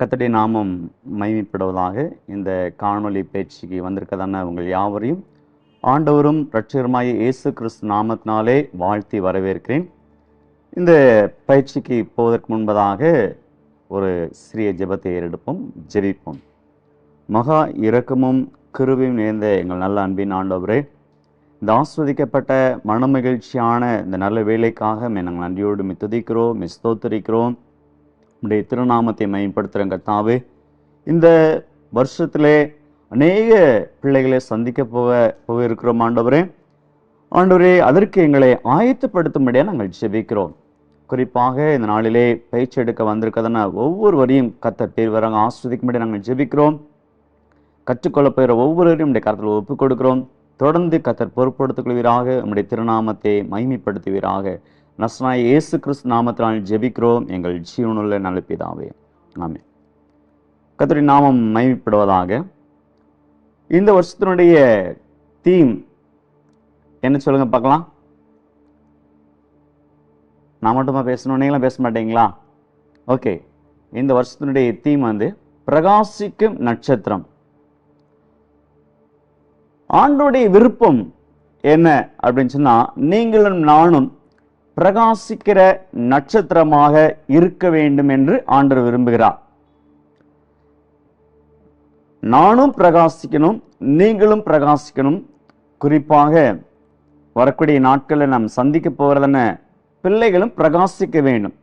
கர்த்தருடைய நாமம் மகிமைப்படுவதாக. இந்த காணொளி பேச்சுக்கு வந்திருக்கதான உங்கள் யாவரையும் ஆண்டவரும் இரட்சகருமாகிய இயேசு கிறிஸ்து நாமத்தினாலே வாழ்த்தி வரவேற்கிறேன். இந்த பயிற்சிக்கு போவதற்கு முன்பதாக ஒரு சிறிய ஜெபத்தை ஏறெடுப்போம், ஜெபிப்போம். மகா இரக்கமும் கிருபையும் நிறைந்த எங்கள் நல்ல அன்பின் ஆண்டவரே, இந்த ஆஸ்வதிக்கப்பட்ட மனமகிழ்ச்சியான இந்த நல்ல வேலைக்காக நாங்கள் நன்றியோடு துதிக்கிறோம், ஸ்தோத்திரிக்கிறோம். உடைய திருநாமத்தை மகிமைப்படுத்துகிற கர்த்தாவே, இந்த வருஷத்திலே அநேக பிள்ளைகளை சந்திக்க போகிறோம் ஆண்டவரே. அதற்கு எங்களை ஆயத்தப்படுத்தும்படியாக நாங்கள் ஜெபிக்கிறோம். குறிப்பாக இந்த நாளிலே பயிற்சி எடுக்க வந்திருக்கதான ஒவ்வொருவரையும் கர்த்தர் பேர் வராங்க ஆஸ்வதிக்கும்படி நாங்கள் ஜெபிக்கிறோம். கற்றுக்கொள்ள போகிற ஒவ்வொருவரையும் நம்முடைய கருத்தில் ஒப்புக் கொடுக்கிறோம். தொடர்ந்து கர்த்தர் பொறுப்படுத்திக் கொள்வீராக, நம்முடைய திருநாமத்தை மகிமைப்படுத்துவீராக. நசனாய இயேசு கிறிஸ்து நாமத்தினால் ஜெபிக்கிறோம் எங்கள் ஜீவனுள்ள நல்ல பிதாவே, ஆமென். கர்த்தரின் நாமம் மகிமைப்படுவதாக. இந்த வருஷத்தினுடைய தீம் என்ன சொல்லுங்க பார்க்கலாம். நான் மட்டுமா பேசணும், நீங்களும் பேச மாட்டீங்களா? ஓகே, இந்த வருஷத்தினுடைய தீம் பிரகாசிக்கும் நட்சத்திரம். ஆண்டோடைய விருப்பம் என்ன அப்படின்னு சொன்னா, நீங்களும் நானும் பிரகாசிக்கிற நட்சத்திரமாக இருக்க வேண்டும் என்று ஆண்டவர் விரும்புகிறார். நானும் பிரகாசிக்கணும், நீங்களும் பிரகாசிக்கணும். குறிப்பாக வரக்கூடிய நாட்களில் நாம் சந்திக்க போகிறதான பிள்ளைகளும் பிரகாசிக்க வேண்டும்.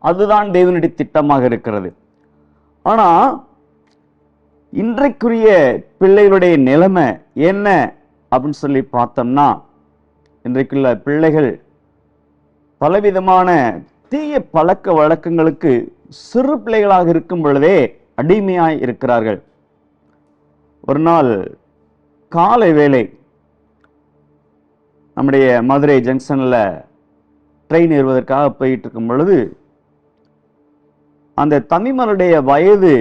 அதுதான் தேவனுடைய திட்டமாக இருக்கிறது. ஆனா இன்றைக்குரிய பிள்ளைகளுடைய நிலைமை என்ன அப்படின்னு சொல்லி பார்த்தோம்னா, இன்றைக்குள்ள பிள்ளைகள் பலவிதமான தீய பழக்க வழக்கங்களுக்கு சிறு பிள்ளைகளாக இருக்கும் பொழுதே அடிமையாய் இருக்கிறார்கள். ஒரு நாள் காலை வேளை நம்முடைய மதுரை ஜங்ஷன்ல ட்ரெயின் ஏறுவதற்காக போயிட்டு இருக்கும் பொழுது, அந்த தம்பிமனுடைய வயது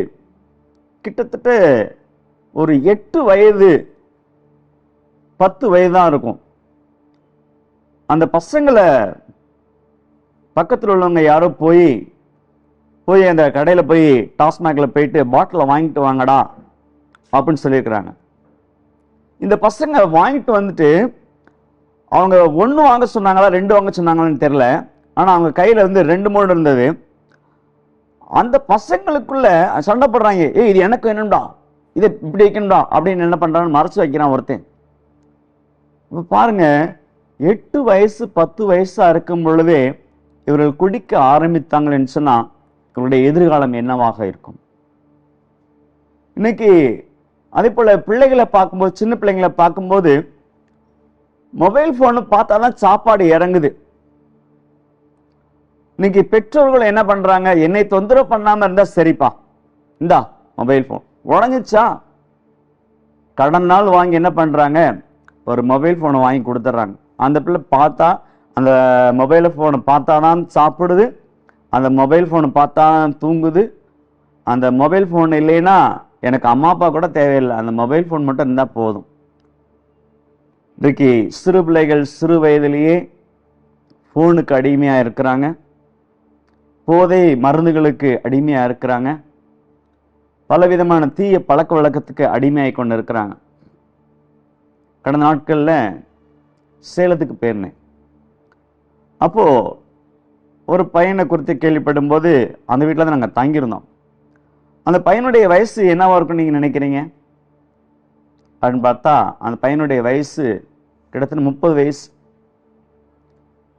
கிட்டத்தட்ட ஒரு 8 வயது 10 வயது தான் இருக்கும். அந்த பசங்களை பக்கத்தில் உள்ளவங்க யாரோ போய் அந்த கடையில் போய் டாஸ்மாகில் போயிட்டு பாட்டிலை வாங்கிட்டு வாங்கடா அப்படின்னு சொல்லியிருக்கிறாங்க. இந்த பசங்க வாங்கிட்டு வந்துட்டு அவங்க 1 வாங்க சொன்னாங்களா 2 வாங்க சொன்னாங்களான்னு தெரியல. ஆனால் அவங்க கையில் 2-3 இருந்தது. அந்த பசங்களுக்குள்ள சண்டை போடுறாங்க, இது எனக்கு வேணும்டா, இதை இப்படி வைக்கணும்டா அப்படின்னு என்ன பண்றான்னு மறைச்சு வைக்கிறான் ஒருத்தன். இப்போ பாருங்க, 8 வயசு 10 வயசா இருக்கும் பொழுதே இவர்கள் குடிக்க ஆரம்பித்தாங்கன்னு சொன்னா இவருடைய எதிர்காலம் என்னவாக இருக்கும்? இன்னைக்கு அதே போல பிள்ளைகளை பார்க்கும்போது, சின்ன பிள்ளைங்களை பார்க்கும்போது மொபைல் போன் பார்த்தாதான் சாப்பாடு இறங்குது. இன்னைக்கு பெற்றோர்கள் என்ன பண்றாங்க, என்னை தொந்தரவு பண்ணாம இருந்தா சரிப்பா, இந்தா மொபைல் போன். உடஞ்சிச்சா கடன் நாள் வாங்கி என்ன பண்றாங்க, ஒரு மொபைல் போனை வாங்கி கொடுத்துட்றாங்க. அந்த பிள்ளை பார்த்தா அந்த மொபைல் ஃபோனை பார்த்தாதான் சாப்பிடுது, அந்த மொபைல் ஃபோனை பார்த்தாதான் தூங்குது. அந்த மொபைல் ஃபோன் இல்லைன்னா எனக்கு அம்மா அப்பா கூட தேவையில்லை, அந்த மொபைல் ஃபோன் மட்டும் இருந்தால் போதும். இன்றைக்கு சிறு பிள்ளைகள் சிறு வயதிலேயே ஃபோனுக்கு அடிமையாக இருக்கிறாங்க, போதை மருந்துகளுக்கு அடிமையாக இருக்கிறாங்க, பலவிதமான தீய பழக்க வழக்கத்துக்கு அடிமையாகி கொண்டு இருக்கிறாங்க. கடந்த நாட்களில் சேலத்துக்கு போயிருந்தேன். அப்போ ஒரு பையனை குறித்து கேள்விப்படும் போது, அந்த வீட்டில் தான் நாங்கள் தங்கியிருந்தோம். அந்த பையனுடைய வயசு என்னவா இருக்குன்னு நீங்க நினைக்கிறீங்க அப்படின்னு பார்த்தா, அந்த பையனுடைய வயசு கிட்டத்தட்ட 30 வயசு.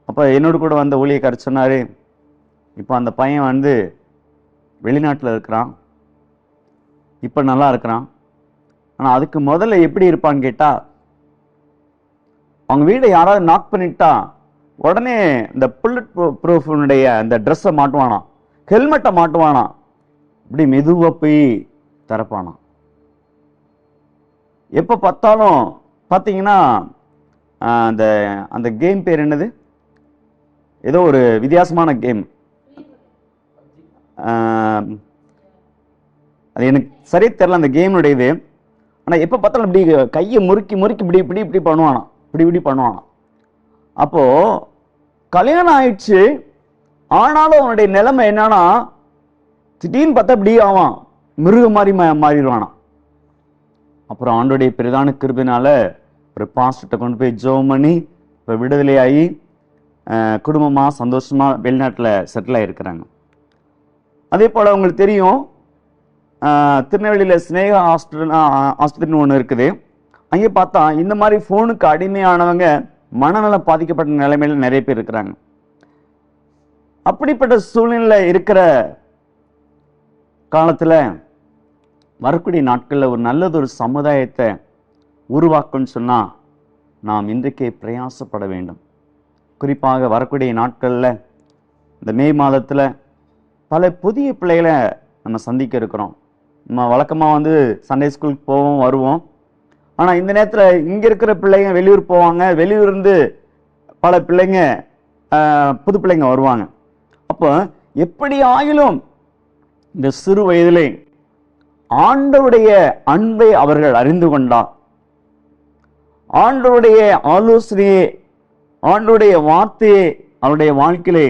அப்போ என்னோடு கூட வந்த ஊழியக்காரர் சொன்னாரு, இப்போ அந்த பையன் வெளிநாட்டில் இருக்கிறான், இப்போ நல்லா இருக்கிறான். ஆனால் அதுக்கு முதல்ல எப்படி இருப்பான்னு கேட்டா, அவங்க வீடை யாராவது நாக் பண்ணிட்டா உடனே இந்த புல்லட் ப்ரூஃபுடைய அந்த ட்ரெஸ்ஸை மாட்டுவானா, ஹெல்மெட்டை மாட்டுவானா, இப்படி மெதுவாக போய் திறப்பானா. எப்போ பார்த்தாலும் பார்த்தீங்கன்னா அந்த அந்த கேம் பேர் என்னது, ஏதோ ஒரு வித்தியாசமான கேம், அது எனக்கு சரியா தெரியல அந்த கேமுடைய இது. ஆனால் எப்போ பார்த்தாலும் இப்படி கையை முறுக்கி இப்படி இப்படி இப்படி பண்ணுவானா, இப்படி பண்ணுவானா. அப்போ கல்யாணம் ஆயிடுச்சு, ஆனாலும் அவனுடைய நிலைமை என்னன்னா திடீர்னு பார்த்தா இப்படி ஆவான், மிருக மாதிரி மாறிடுவானா. அப்புறம் ஆண்டோடைய பிரதான கிருபையினால ஒரு பாஸ்டர்கிட்ட கொண்டு போய் ஜெபம் பண்ணி இப்போ விடுதலையாகி குடும்பமா சந்தோஷமா வெளிநாட்டில் செட்டில் ஆகிருக்கிறாங்க. அதே போல் உங்களுக்கு தெரியும், திருநெல்வேலியில் ஸ்னேகா ஆஸ்பத்திரின்னு ஒன்று இருக்குது. அங்கே பார்த்தா இந்த மாதிரி ஃபோனுக்கு அடிமையானவங்க மனநலம் பாதிக்கப்பட்ட நிலைமையில நிறைய பேர் இருக்கிறாங்க. அப்படிப்பட்ட சூழ்நிலை இருக்கிற காலத்துல வரக்கூடிய நாட்கள்ல ஒரு நல்லதொரு சமுதாயத்தை உருவாக்குன்னு சொன்னா நாம் இன்றைக்கே பிரயாசப்பட வேண்டும். குறிப்பாக வரக்கூடிய நாட்கள்ல இந்த மே மாதத்துல பல புதிய பிள்ளைகளை நம்ம சந்திக்க இருக்கிறோம். நம்ம வழக்கமா சண்டே ஸ்கூலுக்கு போவோம் வருவோம். ஆனா இந்த நேரத்துல இங்க இருக்கிற பிள்ளைங்க வெளியூர் போவாங்க, வெளியூர் இருந்து பல பிள்ளைங்க புது பிள்ளைங்க வருவாங்க. அப்போ எப்படி ஆகிலும் இந்த சிறு வயதிலே ஆண்டவருடைய அன்பை அவர்கள் அறிந்து கொண்டார், ஆண்டவருடைய ஆலோசனையை, ஆண்டவருடைய வார்த்தையை அவருடைய வாழ்க்கையிலே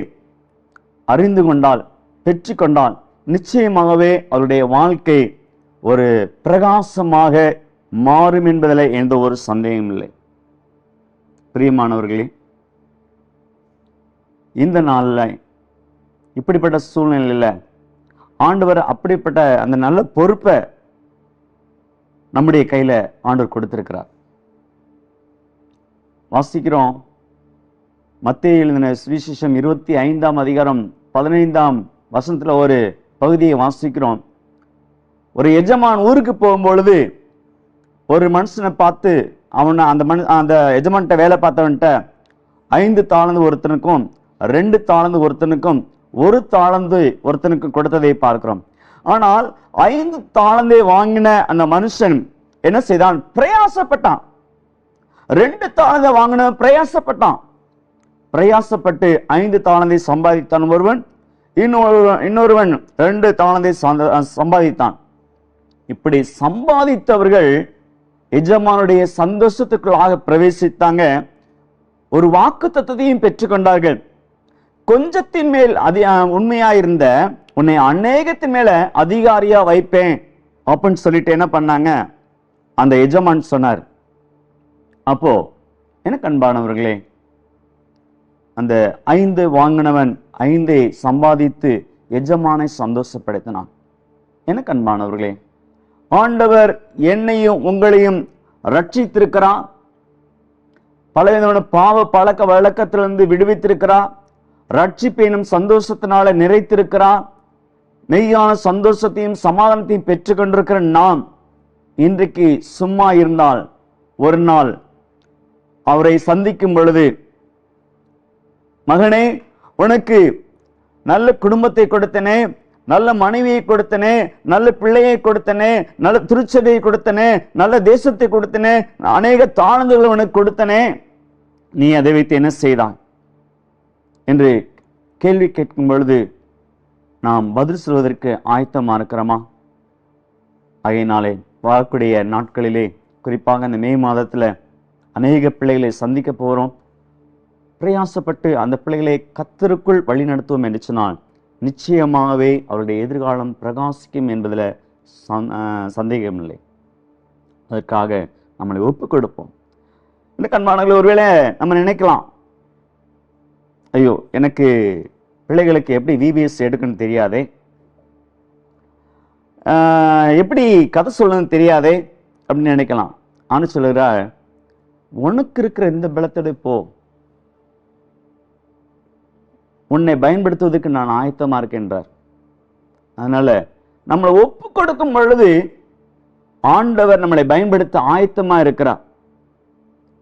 அறிந்து கொண்டால், பெற்றுக்கொண்டால் நிச்சயமாகவே அவருடைய வாழ்க்கை ஒரு பிரகாசமாக மாறும் என்பதில் எந்த ஒரு சந்தேகம் இல்லை. பிரியமானவர்களே, இந்த நாளில் இப்படிப்பட்ட சூழ்நிலையில் ஆண்டவர் அப்படிப்பட்ட அந்த நல்ல பொறுப்பை நம்முடைய கையில ஆண்டவர் கொடுத்திருக்கிறார். வாசிக்கிறோம், மத்தேயு எழுதின சுவிசேஷம் 25ஆம் அதிகாரம் 15ஆம் வசனத்துல ஒரு பகுதியை வாசிக்கிறோம். ஒரு எஜமான் ஊருக்கு போகும்பொழுது ஒரு மனுஷனை பார்த்து அவனை அந்த எஜமான்கிட்ட வேலை பார்த்தவன்கிட்ட 5 தாளந்து ஒருத்தனுக்கும் 2 தாளந்து ஒருத்தனுக்கும் 1 தாளந்து ஒருத்தனுக்கு கொடுத்ததை பார்க்கிறோம். ஆனால் 5 தாளந்தை வாங்கின அந்த மனுஷன் என்ன செய்தான்? பிரயாசப்பட்டான். 2 தாளந்தை வாங்கின பிரயாசப்பட்டான். பிரயாசப்பட்டு 5 தாளந்தை சம்பாதித்தான் ஒருவன், இன்னொருவன் 2 தாளந்தை சம்பாதித்தான். இப்படி சம்பாதித்தவர்கள் எஜமானுடைய சந்தோஷத்துக்குள்ளாக பிரவேசித்தாங்க. ஒரு வாக்கு தத்தத்தையும் பெற்றுக்கொண்டார்கள். கொஞ்சத்தின் மேல் உண்மையாயிருந்த உன்னை அநேகத்தின் மேல அதிகாரியா வைப்பேன் அப்படின்னு சொல்லிட்டு என்ன பண்ணாங்க? அந்த எஜமான் சொன்னார். அப்போ எனக்கு அன்பானவர்களே, அந்த 5 வாங்கினவன் 5 சம்பாதித்து எஜமானை சந்தோஷப்படுத்தினான். எனக்கு அன்பானவர்களே, ஆண்டவர் என்னையும் உங்களையும் ரட்சித்திருக்கிறார். பலவிதமான பாவ பழக்க வழக்கத்திலிருந்து விடுவித்திருக்கிறார். ரட்சிப்பையும் சந்தோஷத்தினால நிறைத்திருக்கிறார். மெய்யான சந்தோஷத்தையும் சமாதானத்தையும் பெற்றுக் கொண்டிருக்கிற நாம் இன்றைக்கு சும்மா இருந்தால் ஒரு நாள் அவரை சந்திக்கும் பொழுது, மகனே உனக்கு நல்ல குடும்பத்தை கொடுத்தனே, நல்ல மனைவியை கொடுத்தனே, நல்ல பிள்ளையை கொடுத்தனே, நல்ல திருச்சபையை கொடுத்தனே, நல்ல தேசத்தை கொடுத்தனே, அநேக தாளந்துகளை உனக்கு கொடுத்தனே, நீ அதை வைத்து என்ன செய்தான் என்று கேள்வி கேட்கும் பொழுது நாம் பதில் சொல்வதற்கு ஆயத்தமா இருக்கிறோமா? ஆகையினாலே வரக்கூடிய நாட்களிலே, குறிப்பாக இந்த மே மாதத்துல அநேக பிள்ளைகளை சந்திக்க போறோம். பிரயாசப்பட்டு அந்த பிள்ளைகளை கர்த்தருக்குள் வழி நடத்துவோம் என்று சொன்னால் நிச்சயமாகவே அவருடைய எதிர்காலம் பிரகாசிக்கும் என்பதில் சந்தேகம் இல்லை. அதற்காக நம்மளை ஒப்புக் கொடுப்போம். இந்த கண்பானங்களை ஒருவேளை நம்ம நினைக்கலாம், ஐயோ எனக்கு பிள்ளைகளுக்கு எப்படி விபிஎஸ் எடுக்கணும்னு தெரியாதே, எப்படி கதை சொல்லணும்னு தெரியாதே அப்படின்னு நினைக்கலாம். ஆனால் சொல்லுறா, உனக்கு இருக்கிற இந்த பலத்தோட போ, உன்னை பயன்படுத்துவதற்கு நான் ஆயத்தமா இருக்கின்றார். அதனால நம்மளை ஒப்பு கொடுக்கும் பொழுது ஆண்டவர் நம்மளை பயன்படுத்த ஆயத்தமா இருக்கிறார்.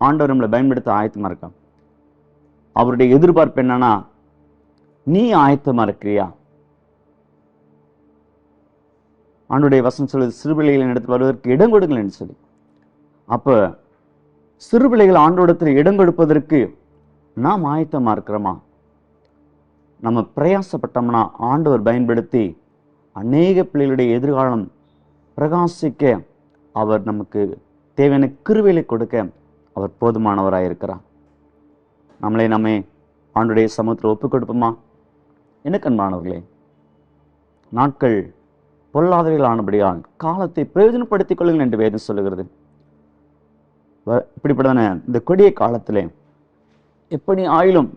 ஆண்டவர் நம்மளை பயன்படுத்த ஆயத்தமா இருக்கா. அவருடைய எதிர்பார்ப்பு என்னன்னா, நீ ஆயத்தமா இருக்கிறியா? ஆண்டுடைய வசனம் சொல்வது, சிறுபிள்ளைகளின் இடத்தில் வருவதற்கு இடம் கொடுங்கள் என்று சொல்லி. அப்ப சிறுபிள்ளைகள் ஆண்டோடத்தில் இடம் கொடுப்பதற்கு நாம் ஆயத்தமா இருக்கிறோமா? நம்ம பிரயாசப்பட்டோம்னா ஆண்டவர் பயன்படுத்தி அநேக பிள்ளைகளுடைய எதிர்காலம் பிரகாசிக்க அவர் நமக்கு தேவையான கிருபைகளை கொடுக்க அவர் போதுமானவராக இருக்கிறார். நம்மை ஆண்டுடைய சமூகத்தில் ஒப்புக் கொடுப்போமா? எனக்கு அன்பானவர்களே, நாட்கள் பொல்லாதவைகள் ஆனபடியால் காலத்தை பிரயோஜனப்படுத்திக் கொள்ளுங்கள் என்று வேதம் சொல்லுகிறது. இப்படிப்பட்டதான இந்த கொடிய காலத்திலே எப்படி ஆயிலும்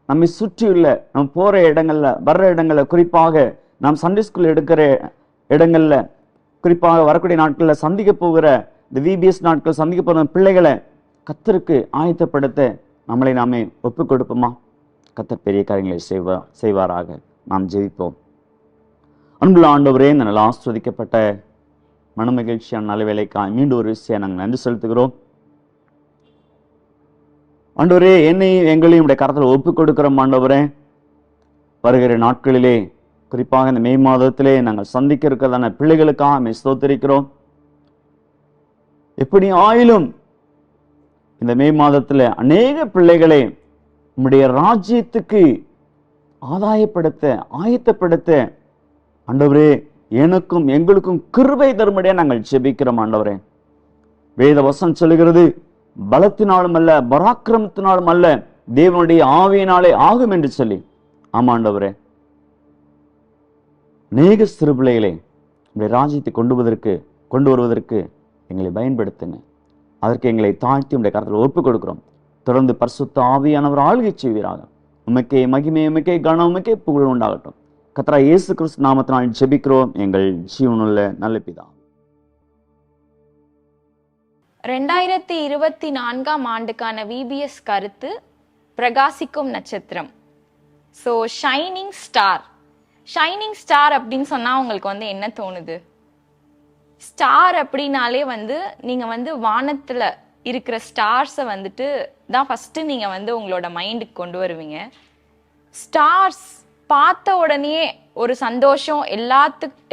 நம்மை சுற்றியுள்ள நம்ம போற இடங்கள்ல வர்ற இடங்கள்ல, குறிப்பாக நாம் சண்டே ஸ்கூல் எடுக்கிற இடங்கள்ல, குறிப்பாக வரக்கூடிய நாட்கள்ல சந்திக்க போகிற இந்த விபிஎஸ் நாட்கள் சந்திக்க போகிற பிள்ளைகளை கர்த்தருக்கு ஆயத்தப்படுத்த நம்மளை நாமே ஒப்புக் கொடுப்போமா? கர்த்தர் பெரிய காரியங்களை செய்வாராக. நாம் ஜெபிப்போம். அன்புள்ள ஆண்டவரே, இந்த நல்ல ஆஸ்வதிக்கப்பட்ட மனமகிழ்ச்சியான நல்ல வேலைக்காக மீண்டும் ஒரு விஷயம் நாங்கள் நன்றி செலுத்துகிறோம். ஆண்டவரே, என்னையும் எங்களையும் உடைய கரத்தில் ஒப்புக் கொடுக்கிறோம். ஆண்டவரே, வருகிற நாட்களிலே குறிப்பாக இந்த மே மாதத்திலே நாங்கள் சந்திக்க இருக்கிறதான பிள்ளைகளுக்காக ஸ்தோத்திரிக்கிறோம். எப்படி ஆயிலும் இந்த மே மாதத்துல அநேக பிள்ளைகளை உம்முடைய ராஜ்யத்துக்கு ஆயத்தப்படுத்த ஆண்டவரே, எனக்கும் எங்களுக்கும் கிருபை தரும்படியா நாங்கள் ஜெபிக்கிறோம். ஆண்டவரே, வேத வசனம் சொல்லுகிறது, பலத்தினாலும் அல்ல பராக்கிரமத்தினாலும் அல்ல தேவனுடைய ஆவியினாலே ஆகும் என்று சொல்லி. ஆமா ஆண்டவரே, அநேக சிறு பிள்ளைகளை உங்களுடைய ராஜ்யத்தை கொண்டு வருவதற்கு எங்களை பயன்படுத்துங்க. அதற்கு எங்களை தாழ்த்தி உடைய கரத்தில் ஒப்புக் கொடுக்கிறோம். தொடர்ந்து பரிசுத்த ஆவியானவர் ஆளுகை செய்வீராக. உமக்கே மகிமை, உமக்கே கனம், உமக்கே புகழ் உண்டாகட்டும். கர்த்தராகிய இயேசு கிறிஸ்து நாமத்தினால் ஜெபிக்கிறோம் எங்கள் ஜீவனுள்ள நல்ல பிதா. 2024 ஆண்டுக்கான விபிஎஸ் கருத்து பிரகாசிக்கும் நட்சத்திரம். So shining star. Shining star அப்படின்னு சொன்னா உங்களுக்கு என்ன தோணுது? ஸ்டார் அப்படின்னாலே நீங்க வானத்துல இருக்கிற ஸ்டார்ஸை தான் ஃபர்ஸ்ட் நீங்க உங்களோட மைண்டுக்கு கொண்டு வருவீங்க. ஸ்டார்ஸ் பார்த்த உடனே ஒரு சந்தோஷம்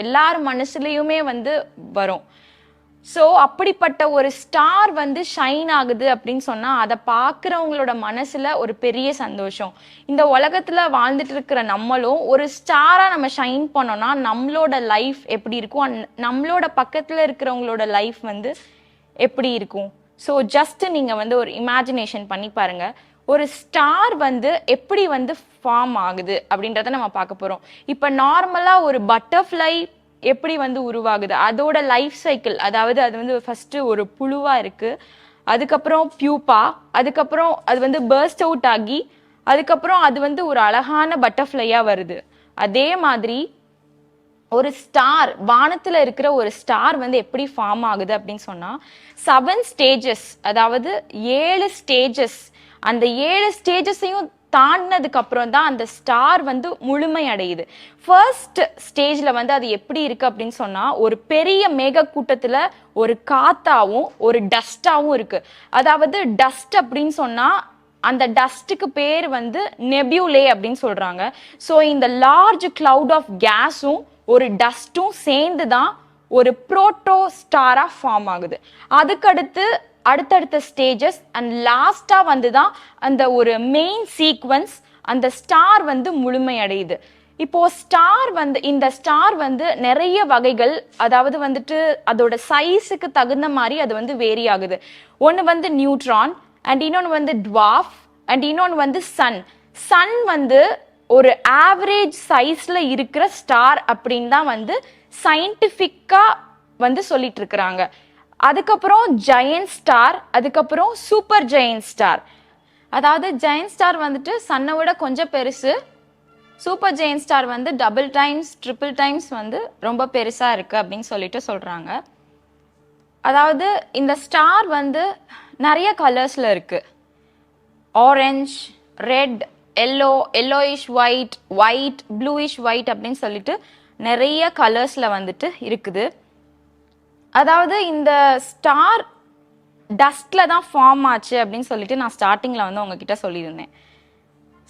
எல்லார் மனசுலயுமே வரும். ஸோ அப்படிப்பட்ட ஒரு ஸ்டார் ஷைன் ஆகுது அப்படின்னு சொன்னா அதை பார்க்குறவங்களோட மனசுல ஒரு பெரிய சந்தோஷம். இந்த உலகத்துல வாழ்ந்துட்டு இருக்கிற நம்மளும் ஒரு ஸ்டாரா நம்ம ஷைன் பண்ணோம்னா நம்மளோட லைஃப் எப்படி இருக்கும், நம்மளோட பக்கத்துல இருக்கிறவங்களோட லைஃப் எப்படி இருக்கும்? ஸோ ஜஸ்ட் நீங்க ஒரு இமேஜினேஷன் பண்ணி பாருங்க. ஒரு ஸ்டார் எப்படி ஃபார்ம் ஆகுது அப்படின்றத நம்ம பார்க்க போறோம். இப்ப நார்மலா ஒரு பட்டர்ஃப்ளை எப்படி உருவாகுது, அதோட லைஃப் சைக்கிள், அதாவது அது ஃபர்ஸ்ட் ஒரு புழுவா இருக்கு, அதுக்கப்புறம் பியூப்பா, அதுக்கப்புறம் அது பர்ஸ்ட் அவுட் ஆகி அதுக்கப்புறம் அது ஒரு அழகான பட்டர்ஃப்ளையா வருது. அதே மாதிரி ஒரு ஸ்டார், வானத்துல இருக்கிற ஒரு ஸ்டார் எப்படி ஃபார்ம் ஆகுது அப்படின்னு சொன்னா 7 ஸ்டேஜஸ், அதாவது 7 ஸ்டேஜஸ். அந்த 7 ஸ்டேஜஸையும் தாண்டினதுக்கு அப்புறம் தான் அந்த ஸ்டார் முழுமை அடையுது. ஃபர்ஸ்ட் ஸ்டேஜ்ல அது எப்படி இருக்கு அப்படின்னு சொன்னா ஒரு பெரிய மேக கூட்டத்துல ஒரு காத்தாவும் ஒரு டஸ்டாவும் இருக்கு. அதாவது டஸ்ட் அப்படின்னு சொன்னா அந்த டஸ்டுக்கு பேர் நெபியூலே அப்படின்னு சொல்றாங்க. ஸோ இந்த லார்ஜ் கிளவுட் ஆஃப் கேஸும் ஒரு டஸ்டும் சேர்ந்து தான் ஒரு புரோட்டோ ஸ்டாரா ஃபார்ம் ஆகுது. அதுக்கடுத்து அடுத்தடுத்த ஸ்டேஜஸ் அண்ட் லாஸ்டா தான் அந்த ஒரு மெயின் சீக்வன்ஸ், அந்த ஸ்டார் முழுமை அடையுது. இப்போ ஸ்டார் இந்த ஸ்டார் நிறைய வகைகள், அதாவது அதோட சைஸுக்கு தகுந்த மாதிரி அது வேரி ஆகுது. ஒன்னு நியூட்ரான், அண்ட் இன்னொன்னு டுவார்ஃப், அண்ட் இன்னொன்னு சன். சன் ஒரு ஆவரேஜ் சைஸ்ல இருக்கிற ஸ்டார் அப்படின்னு தான் சயின்டிபிக்கா சொல்லிட்டு இருக்கிறாங்க. அதுக்கப்புறம் ஜெயண்ட் ஸ்டார், அதுக்கப்புறம் சூப்பர் ஜெயண்ட் ஸ்டார். அதாவது ஜெயண்ட் ஸ்டார் சன்னை விட கொஞ்சம் பெருசு, super giant star double times triple times ரொம்ப பெருசா இருக்கு அப்படின்னு சொல்றாங்க. அதாவது இந்த ஸ்டார் நிறைய கலர்ஸ்ல இருக்கு. Orange, red, yellow, yellowish white, white, bluish white அப்படின்னு நிறைய கலர்ஸ்ல இருக்குது. அதாவது இந்த ஸ்டார் டஸ்ட்ல தான் ஃபார்ம் ஆச்சு அப்படின்னு நான் ஸ்டார்டிங்ல உங்ககிட்ட சொல்லியிருந்தேன்.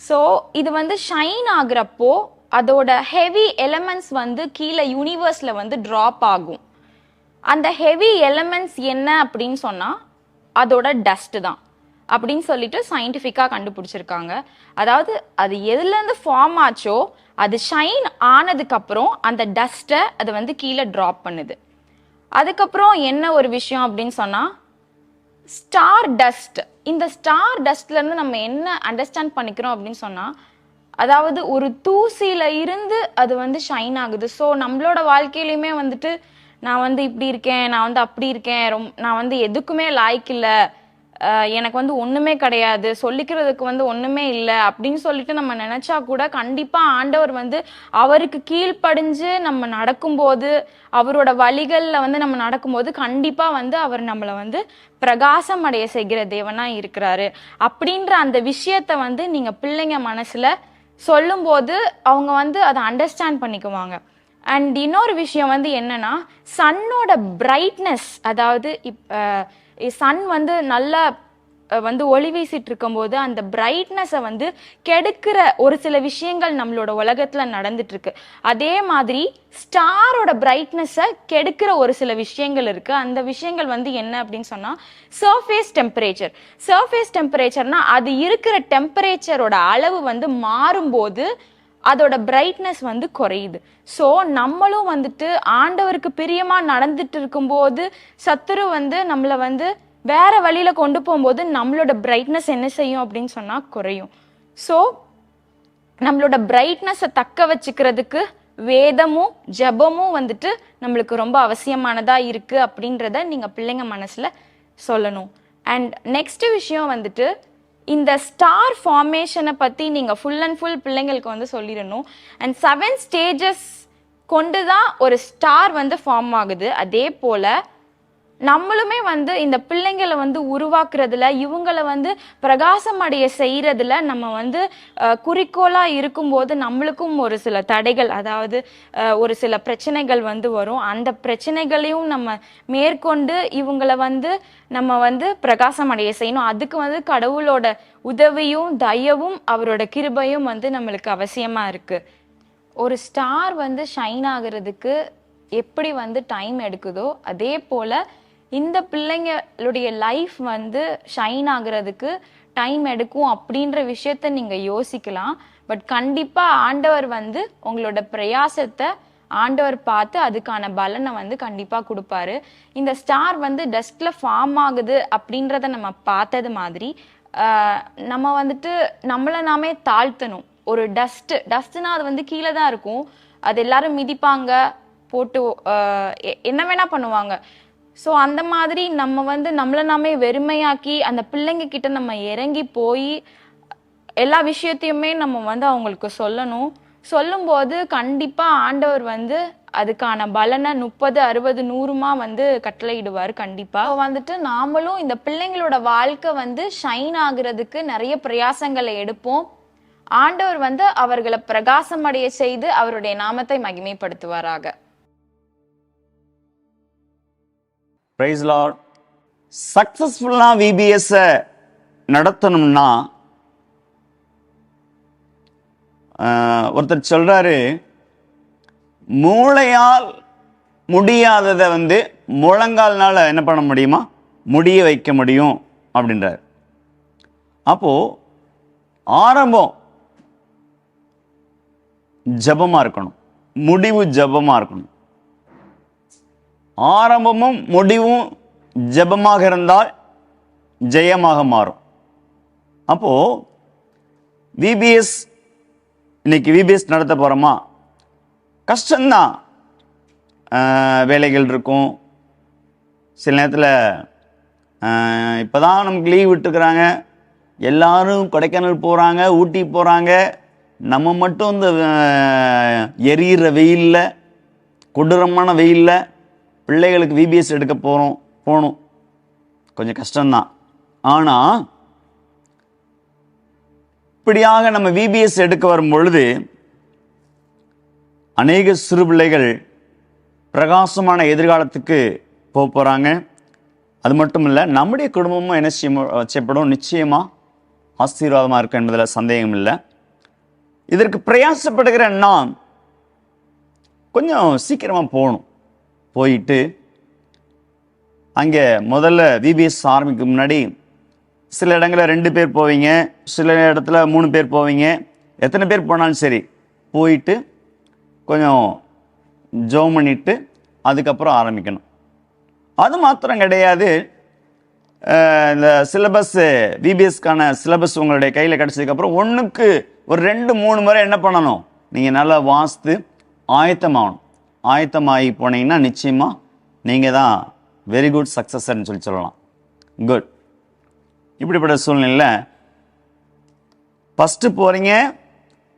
ஸோ இது ஷைன் ஆகுறப்போ அதோட ஹெவி எலிமெண்ட்ஸ் கீழே யூனிவர்ஸ்ல ட்ராப் ஆகும். அந்த ஹெவி எலிமெண்ட்ஸ் என்ன அப்படின்னு சொன்னா அதோட டஸ்ட் தான் அப்படின்னு சயின்டிஃபிக்கா கண்டுபிடிச்சிருக்காங்க. அதாவது அது எதுல இருந்து ஃபார்ம் ஆச்சோ அது ஷைன் ஆனதுக்கு அப்புறம் அந்த டஸ்ட்டை அது கீழே ட்ராப் பண்ணுது. அதுக்கப்புறம் என்ன ஒரு விஷயம் அப்படின்னு சொன்னா ஸ்டார் டஸ்ட். இந்த ஸ்டார் டஸ்ட்ல இருந்து நம்ம என்ன அண்டர்ஸ்டாண்ட் பண்ணிக்கிறோம் அப்படின்னு சொன்னா அதாவது ஒரு தூசியில இருந்து அது வந்து ஷைன் ஆகுது. ஸோ நம்மளோட வாழ்க்கையிலுமே வந்துட்டு நான் வந்து இப்படி இருக்கேன், நான் வந்து அப்படி இருக்கேன், நான் வந்து எதுக்குமே லாய்க்கு இல்லை, எனக்கு வந்து ஒண்ணுமே கிடையாது, சொல்லிக்கிறதுக்கு வந்து ஒண்ணுமே இல்லை அப்படின்னு சொல்லிட்டு நம்ம நினைச்சா கூட கண்டிப்பா ஆண்டவர் வந்து அவருக்கு கீழ்ப்படிஞ்சு நம்ம நடக்கும்போது, அவரோட வழிகள்ல வந்து நம்ம நடக்கும்போது கண்டிப்பா வந்து அவர் நம்மளை வந்து பிரகாசம் அடைய செய்கிற தேவனா இருக்கிறாரு அப்படின்ற அந்த விஷயத்த வந்து நீங்க பிள்ளைங்க மனசுல சொல்லும்போது அவங்க வந்து அதை அண்டர்ஸ்டாண்ட் பண்ணிக்குவாங்க. அண்ட் இன்னொரு விஷயம் வந்து என்னன்னா, சன்னோட பிரைட்னஸ், அதாவது சன் வந்து நல்லா வந்து ஒளி வீசிட்டு இருக்கும்போது அந்த பிரைட்னஸை வந்து கெடுக்கிற ஒரு சில விஷயங்கள் நம்மளோட உலகத்துல நடந்துட்டு இருக்கு. அதே மாதிரி ஸ்டாரோட பிரைட்னஸை கெடுக்கிற ஒரு சில விஷயங்கள் இருக்கு. அந்த விஷயங்கள் வந்து என்ன அப்படின்னு சொன்னா சர்ஃபேஸ் டெம்பரேச்சர். சர்ஃபேஸ் டெம்பரேச்சர்னா அது இருக்கிற டெம்பரேச்சரோட அளவு வந்து மாறும்போது அதோட பிரைட்னஸ் வந்து குறையுது. ஸோ நம்மளும் வந்துட்டு ஆண்டவருக்கு பிரியமா நடந்துட்டு இருக்கும்போது சத்துரு வந்து நம்மளை வந்து வேற வழியில கொண்டு போகும்போது நம்மளோட பிரைட்னஸ் என்ன செய்யும் அப்படின்னு சொன்னா குறையும். ஸோ நம்மளோட பிரைட்னஸை தக்க வச்சுக்கிறதுக்கு வேதமும் ஜபமும் வந்துட்டு நம்மளுக்கு ரொம்ப அவசியமானதா இருக்கு அப்படின்றத நீங்க பிள்ளைங்க மனசுல சொல்லணும். அண்ட் நெக்ஸ்ட் விஷயம் வந்துட்டு இந்த ஸ்டார் ஃபார்மேஷனை பத்தி நீங்க ஃபுல் அண்ட் ஃபுல் பிள்ளைங்களுக்கு வந்து சொல்லிடணும். அண்ட் 7 ஸ்டேஜஸ் கொண்டு தான் ஒரு ஸ்டார் வந்து ஃபார்ம் ஆகுது. அதே போல நம்மளுமே வந்து இந்த பிள்ளைங்களை வந்து உருவாக்குறதுல, இவங்களை வந்து பிரகாசம் அடைய செய்யறதுல நம்ம வந்து குறிக்கோளா இருக்கும்போது நம்மளுக்கும் ஒரு சில தடைகள், அதாவது ஒரு சில பிரச்சனைகள் வந்து வரும். அந்த பிரச்சனைகளையும் நம்ம மேற்கொண்டு இவங்களை வந்து நம்ம வந்து பிரகாசம் அடைய செய்யணும். அதுக்கு வந்து கடவுளோட உதவியும் தயவும் அவரோட கிருபையும் வந்து நம்மளுக்கு அவசியமா இருக்கு. ஒரு ஸ்டார் வந்து ஷைன் ஆகுறதுக்கு எப்படி வந்து டைம் எடுக்குதோ அதே போல இந்த பிள்ளைங்களுடைய லைஃப் வந்து ஷைன் ஆகுறதுக்கு டைம் எடுக்கும் அப்படின்ற விஷயத்த நீங்க யோசிக்கலாம். பட் கண்டிப்பா ஆண்டவர் வந்து உங்களோட பிரயாசத்தை ஆண்டவர் பார்த்து அதுக்கான பலனை வந்து கண்டிப்பா கொடுப்பாரு. இந்த ஸ்டார் வந்து டஸ்ட்ல ஃபார்ம் ஆகுது அப்படின்றத நம்ம பார்த்தது மாதிரி நம்ம வந்துட்டு நம்மளை நாமே தாழ்த்தணும். ஒரு டஸ்ட்னா அது வந்து கீழே தான் இருக்கும், அது எல்லாரும் மிதிப்பாங்க, போட்டு என்ன வேணா பண்ணுவாங்க. ஸோ அந்த மாதிரி நம்ம வந்து நம்மளை நாமே வெறுமையாக்கி அந்த பிள்ளைங்க கிட்ட நம்ம இறங்கி போய் எல்லா விஷயத்தையுமே நம்ம வந்து அவங்களுக்கு சொல்லணும். சொல்லும்போது கண்டிப்பா ஆண்டவர் வந்து அதுக்கான பலனை 30, 60, 100மா வந்து கட்டளையிடுவார் கண்டிப்பா. வந்துட்டு நாமளும் இந்த பிள்ளைங்களோட வாழ்க்கை வந்து ஷைன் ஆகுறதுக்கு நிறைய பிரயாசங்களை எடுப்போம். ஆண்டவர் வந்து அவர்களை பிரகாசம் அடைய செய்து அவருடைய நாமத்தை மகிமைப்படுத்துவாராக. Praise lord. சக்சஸ்ஃபுல்லா விபிஎஸ் நடத்தணும்னா ஒருத்தர் சொல்றாரு, மூளையால் முடியாததை வந்து முழங்கால்னால என்ன பண்ண முடியுமா, முடிய வைக்க முடியும் அப்படின்றார். அப்போ ஆரம்பம் ஜபமா இருக்கணும், முடிவு ஜபமா இருக்கணும். ஆரம்பமும் முடிவும் ஜபமாக இருந்தால் ஜெயமாக மாறும். அப்போ விபிஎஸ் இன்னைக்கு விபிஎஸ் நடத்த போறோமா, கஷ்டம்தான். வேலைகள் இருக்கும், சில நேரத்தில் இப்போதான் நமக்கு லீவ் விட்டுருக்குறாங்க, எல்லாரும் கொடைக்கானல் போகிறாங்க, ஊட்டி போகிறாங்க, நம்ம மட்டும் இந்த எரியிற வெயிலில், கொடூரமான வெயிலில் பிள்ளைகளுக்கு விபிஎஸ் எடுக்க போகணும். கொஞ்சம் கஷ்டம்தான். ஆனால் இப்படியாக நம்ம விபிஎஸ் எடுக்க வரும் பொழுது அநேக சிறு பிள்ளைகள் பிரகாசமான எதிர்காலத்துக்கு போக போகிறாங்க. அது மட்டும் இல்லை, நம்முடைய குடும்பமும் என்ன செய்யப்படும், நிச்சயமாக ஆசீர்வாதமாக இருக்கும் என்பதில் சந்தேகம் இல்லை. இதற்கு பிரயாசப்படுகிற நாம் கொஞ்சம் சீக்கிரமாக போகணும். போயிட்டு அங்கே முதல்ல விபிஎஸ் ஆரம்பிக்கும் முன்னாடி சில இடங்களில் 2 பேர் போவீங்க, சில இடத்துல 3 பேர் போவீங்க. எத்தனை பேர் போனாலும் சரி, போயிட்டு கொஞ்சம் ஜெபம் பண்ணிட்டு அதுக்கப்புறம் ஆரம்பிக்கணும். அது மாத்திரம் கிடையாது, இந்த சிலபஸ் விபிஎஸ்க்கான சிலபஸ் உங்களுடைய கையில் கிடச்சதுக்கப்புறம் 1க்கு ஒரு 2-3 முறை என்ன பண்ணணும், நீங்கள் நல்லா வாசித்து ஆயத்தமாகணும். ஆயத்தமாகி போனீங்கன்னா நிச்சயமாக நீங்கள் தான் வெரி குட் சக்ஸஸர்னு சொல்லலாம். குட். இப்படிப்பட்ட சூழ்நிலையில் ஃபஸ்ட்டு போகிறீங்க,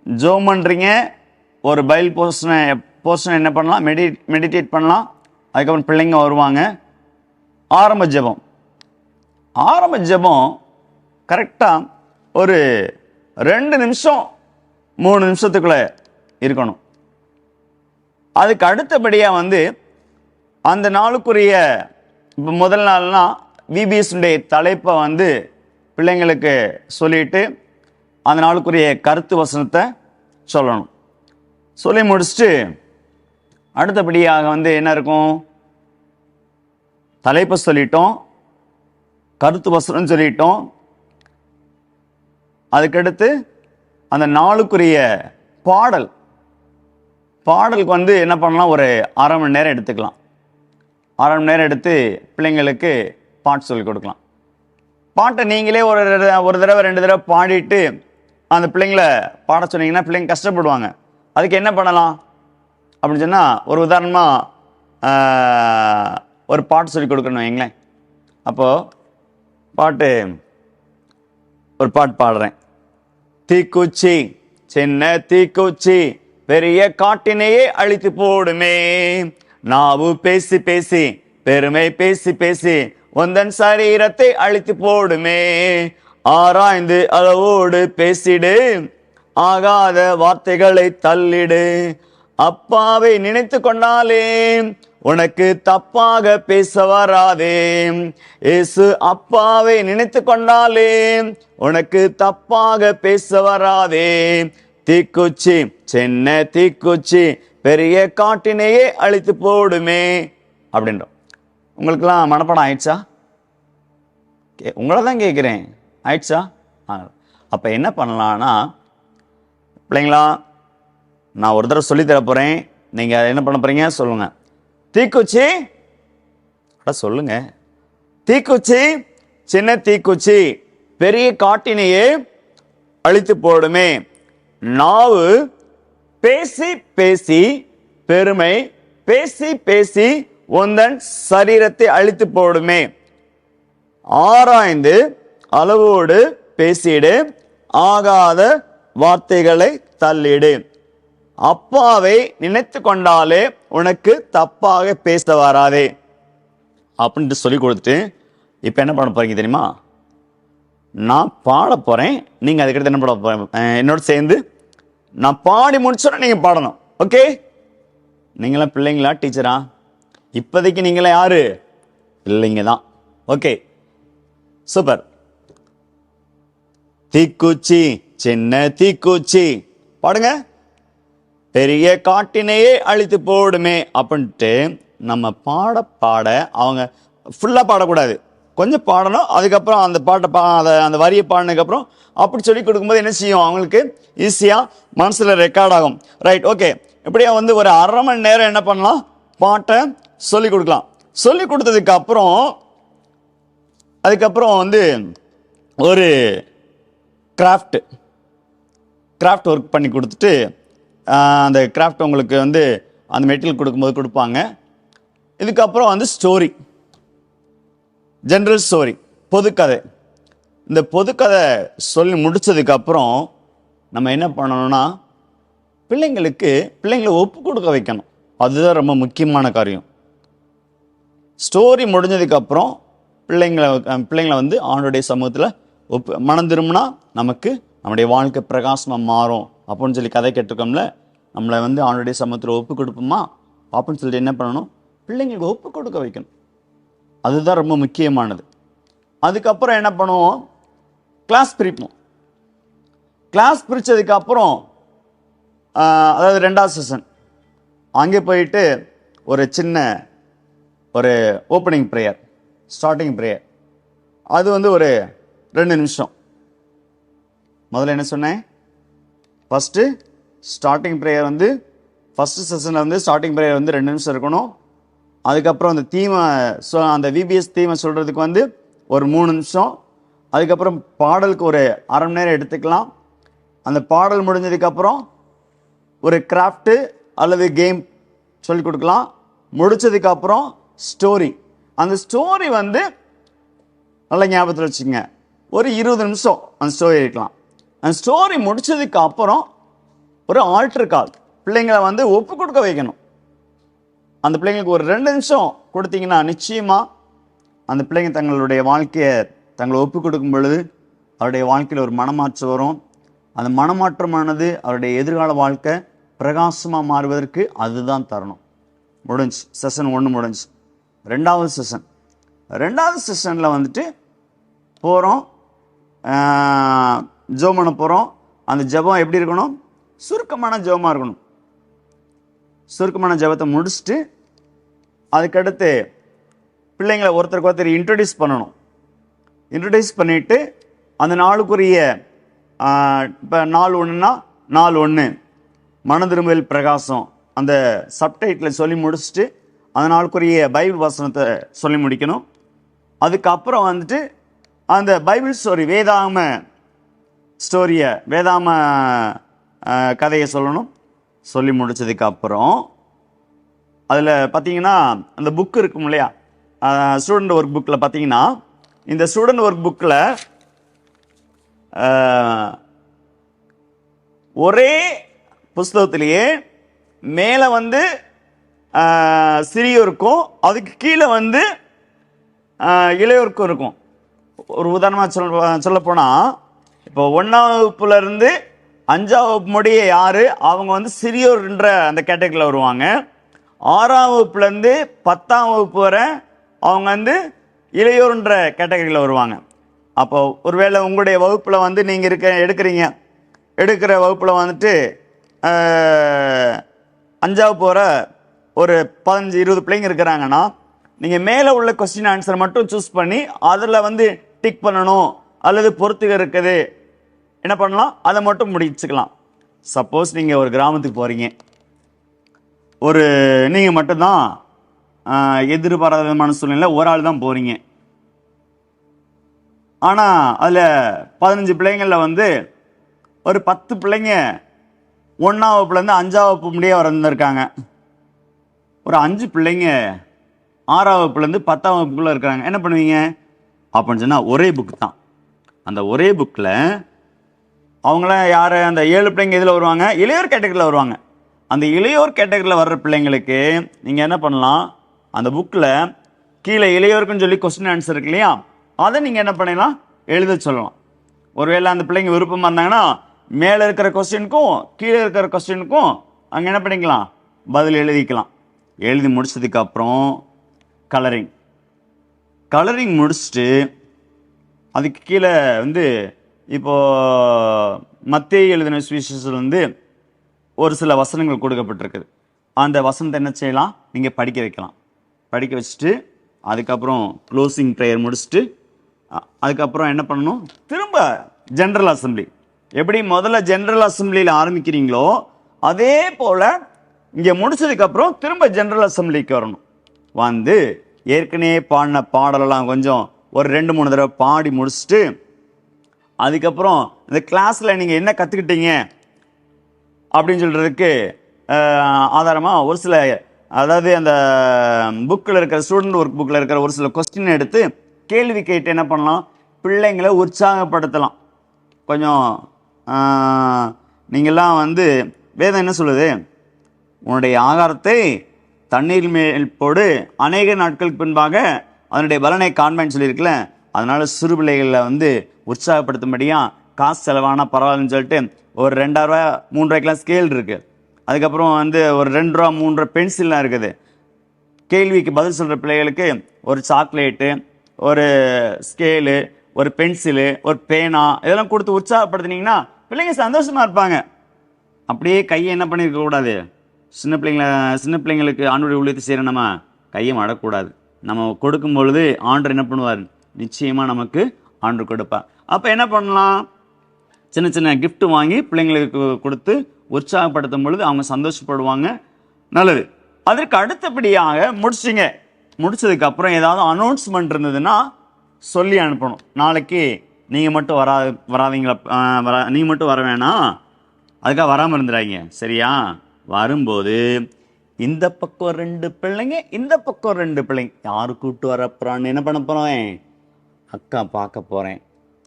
ஜோம் பண்ணுறீங்க, ஒரு பைபிள் போர்ஷனை என்ன பண்ணலாம், மெடிடேட் பண்ணலாம். அதுக்கப்புறம் பிள்ளைங்க வருவாங்க. ஆரம்ப ஜெபம் கரெக்டாக ஒரு 2 நிமிஷம் 3 நிமிஷத்துக்குள்ளே இருக்கணும். அதுக்கு அடுத்தபடியாக வந்து அந்த நாளுக்குரிய, இப்போ முதல் நாள்னா விபிஎஸ்னுடைய தலைப்பை வந்து பிள்ளைங்களுக்கு சொல்லிட்டு அந்த நாளுக்குரிய கருத்து வசனத்தை சொல்லணும். சொல்லி முடிச்சுட்டு அடுத்தபடியாக வந்து என்ன இருக்கும், தலைப்பை சொல்லிட்டோம், கருத்து வசனம் சொல்லிட்டோம். அதுக்கடுத்து அந்த நாளுக்குரிய பாடலுக்கு வந்து என்ன பண்ணலாம், ஒரு 1/2 மணி நேரம் எடுத்துக்கலாம். 1/2 மணி நேரம் எடுத்து பிள்ளைங்களுக்கு பாட்டு சொல்லி கொடுக்கலாம். பாட்டை நீங்களே ஒரு தடவை 2 தடவை பாடிட்டு அந்த பிள்ளைங்களை பாட சொன்னீங்கன்னா பிள்ளைங்க கஷ்டப்படுவாங்க. அதுக்கு என்ன பண்ணலாம் அப்படின்னு சொன்னால், ஒரு உதாரணமாக ஒரு பாட்டு சொல்லி கொடுக்கணும் வைங்களேன். அப்போது ஒரு பாட்டு பாடுறேன். தீக்குச்சி சின்ன தீக்குச்சி பெரிய காட்டினையே அழித்து போடுமே, நாவு பேசி பேசி பெருமை பேசி பேசி உந்தன் சரீரத்தை அழித்து போடுமே, ஆராய்ந்து அளவோடு பேசிடு, ஆகாத வார்த்தைகளை தள்ளிடு, அப்பாவை நினைத்து கொண்டாலே உனக்கு தப்பாக பேச வராதே, இயேசு அப்பாவை நினைத்து கொண்டாலே உனக்கு தப்பாக பேச வராதே, தீக்குச்சி சின்ன தீக்குச்சி பெரிய காட்டினையே அழித்து போடுமே அப்படின்றோம். உங்களுக்கெல்லாம் மனப்பாடம் ஆயிடுச்சா? உங்களை தான் கேட்குறேன், ஆயிடுச்சா? அப்போ என்ன பண்ணலான்னா, பிள்ளைங்களா நான் ஒரு தடவை சொல்லித்தர போகிறேன், நீங்கள் என்ன பண்ண போகிறீங்க சொல்லுங்க. தீக்குச்சி சொல்லுங்க. தீக்குச்சி சின்ன தீக்குச்சி பெரிய காட்டினையே அழித்து போடுமே, நாவு பேசி பேசி பெருமை பேசி பேசி உந்தன் சரீரத்தை அழித்து போடுமே, ஆராய்ந்து அளவோடு பேசிடு, ஆகாத வார்த்தைகளை தள்ளிடு, அப்பாவை நினைத்து கொண்டாலே உனக்கு தப்பாக பேச வராதே அப்படின்ட்டு சொல்லி கொடுத்துட்டு இப்போ என்ன பண்ண போறீங்க தெரியுமா? நான் பாட போறேன், நீங்க அதுக்கடுத்து என்ன பண்ண போறீங்க என்னோட சேர்ந்து நான் பாடி முடிச்சோன்னா நீங்க பாடணும். ஓகே? நீங்களாம் பிள்ளைங்களா டீச்சரா? இப்போதைக்கு நீங்களே யாரு? இல்லைங்க தான். Okay, super. தீக்குச்சி சின்ன தீக்குச்சி பாடுங்க. பெரிய காட்டினையே அழித்து போடுமே அப்படின்ட்டு நம்ம பாட பாட, அவங்க ஃபுல்லாக பாடக்கூடாது, கொஞ்சம் பாடணும். அதுக்கப்புறம் அந்த பாட்டை அந்த வரியை பாடினதுக்கப்புறம் அப்படி சொல்லி கொடுக்கும்போது என்ன செய்யும், அவங்களுக்கு ஈஸியாக மனசில் ரெக்கார்ட் ஆகும். Right, okay. இப்படியே வந்து ஒரு 1/2 மணி நேரம் என்ன பண்ணலாம், பாட்டை சொல்லி கொடுக்கலாம். சொல்லி கொடுத்ததுக்கு அதுக்கப்புறம் வந்து ஒரு கிராஃப்ட் ஒர்க் பண்ணி கொடுத்துட்டு, அந்த கிராஃப்ட் உங்களுக்கு வந்து அந்த மெட்டீரியல் கொடுக்கும்போது கொடுப்பாங்க. இதுக்கப்புறம் வந்து ஸ்டோரி, ஜென்ரல் ஸ்டோரி, பொதுக்கதை. இந்த பொதுக்கதை சொல்லி முடிச்சதுக்கப்புறம் நம்ம என்ன பண்ணணும்னா, பிள்ளைங்களை ஒப்பு கொடுக்க வைக்கணும். அதுதான் ரொம்ப முக்கியமான காரியம். ஸ்டோரி முடிஞ்சதுக்கப்புறம் பிள்ளைங்களை வந்து ஆண்டவருடைய சமூகத்தில் மனம் திரும்பினா நமக்கு நம்முடைய வாழ்க்கை பிரகாசமாக மாறும் அப்படின்னு சொல்லி கதை கேட்டிருக்கோம்ல. நம்மளை வந்து ஆண்டவருடைய சமூகத்தில் ஒப்பு கொடுப்போமா அப்படின்னு சொல்லிட்டு என்ன பண்ணணும், பிள்ளைங்களுக்கு ஒப்பு கொடுக்க வைக்கணும். அதுதான் ரொம்ப முக்கியமானது. அதுக்கப்புறம் என்ன பண்ணுவோம், கிளாஸ் பிரிப்போம். கிளாஸ் பிரித்ததுக்கப்புறம் அதாவது 2வது செஷன் அங்கே போயிட்டு ஒரு சின்ன ஓப்பனிங் ப்ரேயர், ஸ்டார்டிங் ப்ரேயர், அது வந்து ஒரு 2 நிமிஷம். முதல்ல என்ன சொன்னேன், ஃபஸ்ட்டு ஸ்டார்டிங் ப்ரேயர் வந்து ஃபஸ்ட்டு செஷனில் வந்து ஸ்டார்டிங் ப்ரேயர் வந்து 2 நிமிஷம் இருக்கணும். அதுக்கப்புறம் அந்த அந்த விபிஎஸ் தீமை சொல்கிறதுக்கு வந்து ஒரு 3 நிமிஷம். அதுக்கப்புறம் பாடலுக்கு ஒரு 1/2 மணி நேரம் எடுத்துக்கலாம். அந்த பாடல் முடிஞ்சதுக்கப்புறம் ஒரு கிராஃப்ட்டு அல்லது கேம் சொல்லி கொடுக்கலாம். முடிச்சதுக்கப்புறம் ஸ்டோரி. அந்த ஸ்டோரி வந்து நல்ல ஞாபகத்தில் வச்சுங்க, ஒரு 20 நிமிஷம் அந்த ஸ்டோரி இருக்கலாம். அந்த ஸ்டோரி முடிச்சதுக்கு அப்புறம் ஒரு ஆல்டர் கால், பிள்ளைங்களை வந்து ஒப்பு கொடுக்க வைக்கணும். அந்த பிள்ளைங்களுக்கு ஒரு 2 நிமிஷம் கொடுத்தீங்கன்னா நிச்சயமா அந்த பிள்ளைங்க தங்களுடைய வாழ்க்கையை தங்களை ஒப்பு கொடுக்கும் பொழுது அவருடைய வாழ்க்கையில் ஒரு மனமாற்றம் வரும். அந்த மனமாற்றமானது அவருடைய எதிர்கால வாழ்க்கை பிரகாசமாக மாறுவதற்கு அதுதான் தரணும். முடிஞ்சு செஷன் 1 முடிஞ்சு. ரெண்டாவது செஷனில் வந்துட்டு போகிறோம், ஜெபம் பண்ண போகிறோம். அந்த ஜெபம் எப்படி இருக்கணும்? சுருக்கமான ஜெபமாக இருக்கணும். சுருக்கமான ஜெபத்தை முடிச்சுட்டு அதுக்கடுத்து பிள்ளைங்களை ஒருத்தருக்கு ஒருத்தர் இன்ட்ரடியூஸ் பண்ணணும். இன்ட்ரடியூஸ் பண்ணிவிட்டு அந்த நாளுக்குரிய இப்போ நாள் 1ன்னா நாள் 1 மனதிரும்பல் பிரகாசம் அந்த சப்டைட்டில் சொல்லி முடிச்சுட்டு அந்த நாளுக்குரிய பைபிள் வசனத்தை சொல்லி முடிக்கணும். அதுக்கப்புறம் வந்துட்டு அந்த பைபிள் ஸ்டோரி, வேதாம ஸ்டோரியை, வேதாம கதையை சொல்லணும். சொல்லி முடிச்சதுக்கு அப்புறம் அதில் பார்த்தீங்கன்னா அந்த புக் இருக்கும் இல்லையா, ஸ்டூடெண்ட் ஒர்க் புக்கில் பார்த்தீங்கன்னா, இந்த ஸ்டூடெண்ட் ஒர்க் புக்கில் ஒரே புஸ்தகத்திலேயே மேலே வந்து சிறியோருக்கும் அதுக்கு கீழே வந்து இளையோருக்கும் இருக்கும். ஒரு உதாரணமாக சொல்ல போனால், இப்போ 1ஆம் வகுப்புலேருந்து 5ஆம் வகுப்பு முடிய யார் அவங்க வந்து சிறியோர்ன்ற அந்த கேட்டகரியில் வருவாங்க. 6ஆம் வகுப்புலேருந்து 10ஆம் வகுப்பு வரை அவங்க வந்து இளையோர்ன்ற கேட்டகரியில் வருவாங்க. அப்போ ஒருவேளை உங்களுடைய வகுப்பில் வந்து நீங்கள் எடுக்கிற வகுப்பில் வந்துட்டு 5ஆம் வகுப்பு வரை ஒரு 15-20 பிள்ளைங்க இருக்கிறாங்கன்னா, நீங்கள் மேலே உள்ள கொஸ்டின் ஆன்சர் மட்டும் சூஸ் பண்ணி அதில் வந்து டிக் பண்ணணும் அல்லது பொறுத்துக்க இருக்குது என்ன பண்ணலாம், அதை மட்டும் முடிச்சுக்கலாம். சப்போஸ் நீங்கள் ஒரு கிராமத்துக்கு போகிறீங்க, நீங்கள் மட்டும்தான் எதிர்பாராத விதமான சூழ்நிலை ஒரு ஆள் தான் போகிறீங்க. ஆனால் அதில் 15 பிள்ளைங்களில் வந்து ஒரு 10 பிள்ளைங்க 1ஆம் வகுப்புலேருந்து 5ஆம் வகுப்பு முடிய வந்திருக்காங்க. ஒரு 5 பிள்ளைங்க 6ஆம் வகுப்புலேருந்து 10ஆம் வகுப்புக்குள்ளே இருக்கிறாங்க. என்ன பண்ணுவீங்க அப்படின்னு சொன்னால், ஒரே புக்கு தான். அந்த ஒரே புக்கில் அவங்களாம் யார், அந்த 7 பிள்ளைங்க இதில் வருவாங்க, இளையோர் கேட்டகரியில் வருவாங்க. அந்த இளையோர் கேட்டகரியில் வர்ற பிள்ளைங்களுக்கு நீங்கள் என்ன பண்ணலாம், அந்த புக்கில் கீழே இளையோருக்குன்னு சொல்லி கொஸ்டின் ஆன்சர் இருக்கு இல்லையா, அதை நீங்கள் என்ன பண்ணலாம், எழுத சொல்லலாம். ஒருவேளை அந்த பிள்ளைங்க விருப்பமாக இருந்தாங்கன்னா மேலே இருக்கிற கொஸ்டினுக்கும் கீழே இருக்கிற கொஸ்டினுக்கும் அங்கே என்ன பண்ணிக்கலாம், பதில் எழுதிக்கலாம். எழுதி முடிச்சதுக்கப்புறம் கலரிங் முடிச்சுட்டு அதுக்கு கீழே வந்து இப்போது மத்தேயு எழுதின சுவிசேஷத்தில் வந்து ஒரு சில வசனங்கள் கொடுக்கப்பட்டிருக்குது. அந்த வசனத்தை என்ன செய்யலாம், நீங்கள் படிக்க வைக்கலாம். படிக்க வச்சுட்டு அதுக்கப்புறம் க்ளோசிங் ப்ரேயர் முடிச்சுட்டு அதுக்கப்புறம் என்ன பண்ணணும், திரும்ப ஜென்ரல் அசம்பிளி. எப்படி முதல்ல ஜென்ரல் அசம்பிளியில் ஆரம்பிக்கிறீங்களோ அதே போல் இங்கே முடிச்சதுக்கப்புறம் திரும்ப ஜென்ரல் அசம்பிளிக்கு வரணும். வந்து ஏற்கனவே பாடின பாடலெல்லாம் கொஞ்சம் ஒரு 2-3 தடவை பாடி முடிச்சுட்டு அதுக்கப்புறம் இந்த கிளாஸில் நீங்கள் என்ன கற்றுக்கிட்டீங்க அப்படின்னு சொல்கிறதுக்கு ஆதாரமாக ஒரு சில, அதாவது அந்த புக்கில் இருக்கிற ஸ்டூடெண்ட் ஒர்க் புக்கில் இருக்கிற ஒரு சில கொஸ்டின் எடுத்து கேள்வி கேட்டு என்ன பண்ணலாம், பிள்ளைங்களை உற்சாகப்படுத்தலாம். கொஞ்சம் நீங்கள்லாம் வந்து வேதம் என்ன சொல்லுது, உன்னுடைய ஆகாரத்தை தண்ணீர் மேல் போடு, அநேக நாட்களுக்கு பின்பாக அதனுடைய பலனை காண்பேன்னு சொல்லியிருக்கல. அதனால் சிறு பிள்ளைகளில் வந்து உற்சாகப்படுத்தும்படியாக காசு செலவானா பரவாயில்லன்னு சொல்லிட்டு ஒரு 2,000 ரூபா 3 ரூபாய்க்கெலாம் ஸ்கேல் இருக்குது. அதுக்கப்புறம் வந்து ஒரு 2 ரூபா 3 ரூபா பென்சில்லாம் இருக்குது. கேள்விக்கு பதில் சொல்கிற பிள்ளைகளுக்கு ஒரு சாக்லேட்டு, ஒரு ஸ்கேலு, ஒரு பென்சிலு, ஒரு பேனா இதெல்லாம் கொடுத்து உற்சாகப்படுத்தினீங்கன்னா பிள்ளைங்க சந்தோஷமாக இருப்பாங்க. அப்படியே கையை என்ன பண்ணியிருக்கக்கூடாது, சின்ன பிள்ளைங்களுக்கு ஆண்டவருடைய ஊழியத்தை செய்கிற நம்ம கையை மடக்கூடாது. நம்ம கொடுக்கும் பொழுது ஆண்டவர் என்ன பண்ணுவார், நிச்சயமாக நமக்கு ஆண்டவர் கொடுப்பார். அப்போ என்ன பண்ணலாம், சின்ன சின்ன கிஃப்ட் வாங்கி பிள்ளைங்களுக்கு கொடுத்து உற்சாகப்படுத்தும் பொழுது அவங்க சந்தோஷப்படுவாங்க. நல்லது. அதற்கு அடுத்தபடியாக முடிச்சதுக்கப்புறம் ஏதாவது அனௌன்ஸ்மெண்ட் இருந்ததுன்னா சொல்லி அனுப்பணும். நாளைக்கு நீங்கள் மட்டும் வராதீங்களா? நீங்கள் மட்டும் வர வேணாம், அதுக்காக வராமல் இருந்துடாதீங்க, சரியா? வரும்போது இந்த பக்கம் 2 பிள்ளைங்க, இந்த பக்கம் 2 பிள்ளைங்க, யாரு கூப்பிட்டு வரப்போறான்னு என்ன பண்ண போகிறேன்? அக்கா பார்க்க போகிறேன்,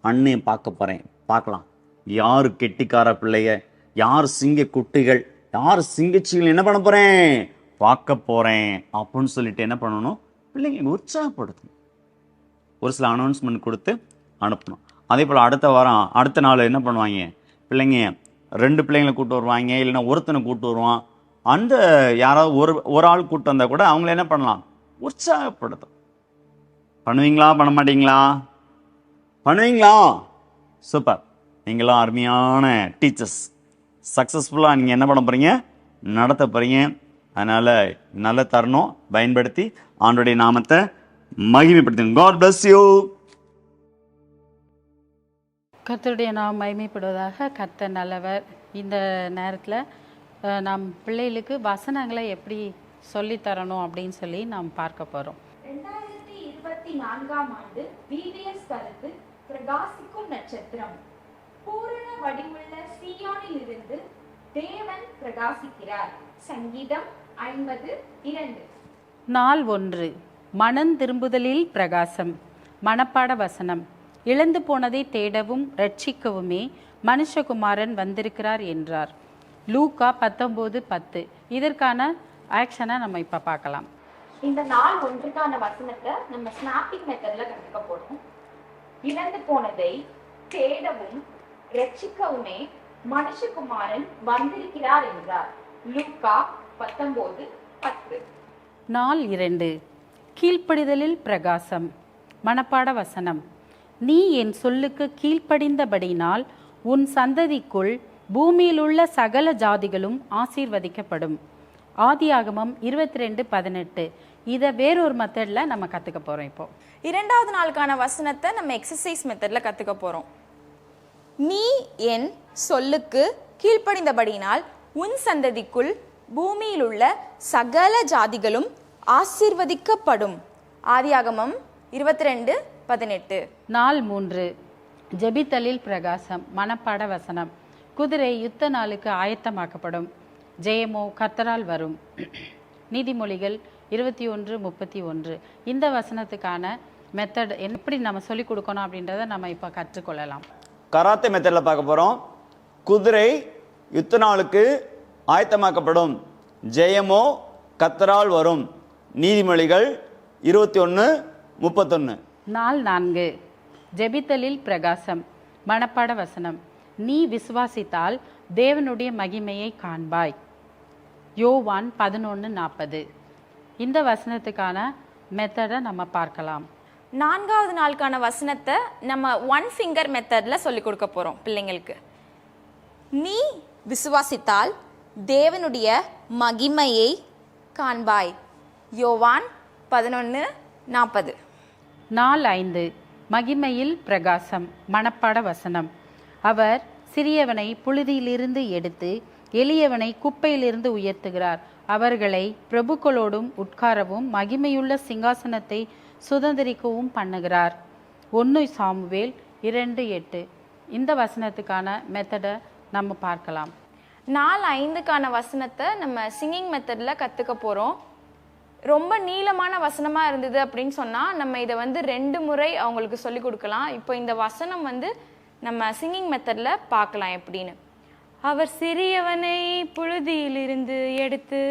அண்ணையும் பார்க்க போகிறேன். பார்க்கலாம் யார் கெட்டிக்கார பிள்ளைங்க, யார் சிங்க குட்டிகள், யார் சிங்கச்சிகள் என்ன பண்ண போகிறேன், பார்க்க போகிறேன் அப்படின்னு சொல்லிட்டு என்ன பண்ணணும்? பிள்ளைங்க உற்சாகப்படுத்தணும். ஒரு சில அனௌன்ஸ்மெண்ட் கொடுத்து அனுப்பணும். அதே போல் அடுத்த வாரம் அடுத்த நாள் என்ன பண்ணுவாங்க? பிள்ளைங்க 2 பிள்ளைங்களை கூப்பிட்டு வருவாங்க, இல்லைன்னா ஒருத்தனை கூப்பிட்டு வருவான். அந்த யாராவது ஒரு ஆள் கூப்பிட்டு வந்தால் கூட அவங்கள என்ன பண்ணலாம்? உற்சாகப்படுத்தும். பண்ணுவீங்களா? பண்ண மாட்டீங்களா? பண்ணுவீங்களா? சூப்பர். நீங்களாம் அருமையான டீச்சர்ஸ். சக்ஸஸ்ஃபுல்லாக நீங்கள் என்ன பண்ண போகிறீங்க? நடத்த போகிறீங்க. அதனால் நல்ல தருணம் பயன்படுத்தி ஆண்டவருடைய நாமத்தை மகிமைப்படுத்துங்க. God bless you. கர்த்தருடைய நாம் மகிமைப்படுவதாக. கர்த்தர் நல்லவர். இந்த நேரத்தில் நாம் பிள்ளைகளுக்கு வசனங்களை எப்படி சொல்லித்தரணும் அப்படின்னு சொல்லி நாம் பார்க்க போகிறோம். 2024ஆம் ஆண்டு VBS கருத்து பிரகாசிக்கும் நட்சத்திரம். பூரண வடிவுள்ள சீயோனில் இருந்து தேவன் பிரகாசிக்கிறார். சங்கீதம் 50:2. நாள் 1. மனம் திரும்புதலில் பிரகாசம். மனப்பாட வசனம். இழந்து போனதை தேடவும் ரட்சிக்கவுமே மனுஷகுமாரன் வந்திருக்கிறார் என்றார். லூக்கா 19:10. இதற்கான ஆக்ஷனை நம்ம இப்போ பார்க்கலாம். இந்த நாள் 1க்கான வசனத்தை நம்ம ஸ்னாப்பிங் மெத்தட்ல கற்றுக்க போறோம். இழந்து போனதை தேடவும் ரட்சிக்கவுமே மனுஷகுமாரன் வந்திருக்கிறார் என்றார். லூக்கா 19:10. நாள் 2. கீழ்ப்படிதலில் பிரகாசம். மனப்பாட வசனம். நீ என் சொல்லுக்கு கீழ்ப்படிந்தபடினால் உன் சந்ததிக்குள் பூமியிலுள்ள சகல ஜாதிகளும் ஆசீர்வதிக்கப்படும். ஆதியாகமம் 22:18. இதை வேறொரு மெத்தடில் நம்ம கற்றுக்க போகிறோம். இப்போ 2வது நாளுக்கான வசனத்தை நம்ம எக்ஸசைஸ் மெத்தட்ல கற்றுக்க போகிறோம். நீ என் சொல்லுக்கு கீழ்ப்படிந்தபடினால் உன் சந்ததிக்குள் பூமியில் உள்ள சகல ஜாதிகளும் ஆசீர்வதிக்கப்படும். ஆதியாகமம் 22:18. நாள் 3. ஜெபித்தலில் பிரகாசம். மனப்பாட வசனம். குதிரை யுத்த நாளுக்கு ஆயத்தமாக்கப்படும், ஜெயமோ கர்த்தரால் வரும். நீதிமொழிகள் 21:31. இந்த வசனத்துக்கான மெத்தட் எப்படி நம்ம சொல்லிக் கொடுக்கணும் அப்படின்றத நம்ம இப்போ கற்றுக்கொள்ளலாம். கராத்தே மெத்தடில் பார்க்க போகிறோம். குதிரை யுத்த நாளுக்கு ஆயத்தமாக்கப்படும், ஜெயமோ கர்த்தரால் வரும். நீதிமொழிகள் 21:31. நாள் 4. ஜெபித்தலில் பிரகாசம். மனப்பாட வசனம். நீ விசுவாசித்தால் தேவனுடைய மகிமையை காண்பாய். யோவான் 11:40. இந்த வசனத்துக்கான மெத்தடை நம்ம பார்க்கலாம். 4வது நாளுக்கான வசனத்தை நம்ம 1 ஃபிங்கர் மெத்தட்ல சொல்லிக் கொடுக்க போறோம் பிள்ளைங்களுக்கு. நீ விசுவாசித்தால் தேவனுடைய மகிமையை காண்பாய். யோவான் 11:40. நாள் 5. மகிமையில் பிரகாசம். மனப்பாட வசனம். அவர் சிறியவனை புழுதியிலிருந்து எடுத்து எளியவனை குப்பையிலிருந்து உயர்த்துகிறார். அவர்களை பிரபுக்களோடும் உட்காரவும் மகிமையுள்ள சிங்காசனத்தை சுதந்திரிக்கவும் பண்ணுகிறார். 1 சாமுவேல் 2:8. இந்த வசனத்துக்கான மெத்தடை நம்ம பார்க்கலாம். நாள் 5க்கான வசனத்தை நம்ம சிங்கிங் மெத்தட்ல கற்றுக்க போகிறோம். ரொம்ப நீளமான வசனமாக இருந்தது அப்படின்னு சொன்னால் நம்ம இதை 2 முறை அவங்களுக்கு சொல்லிக் கொடுக்கலாம். இப்போ இந்த வசனம் நம்ம சிங்கிங் மெத்தடில் பார்க்கலாம் எப்படின்னு. அவர் சிறியவனை புழுதியிலிருந்து எடுத்து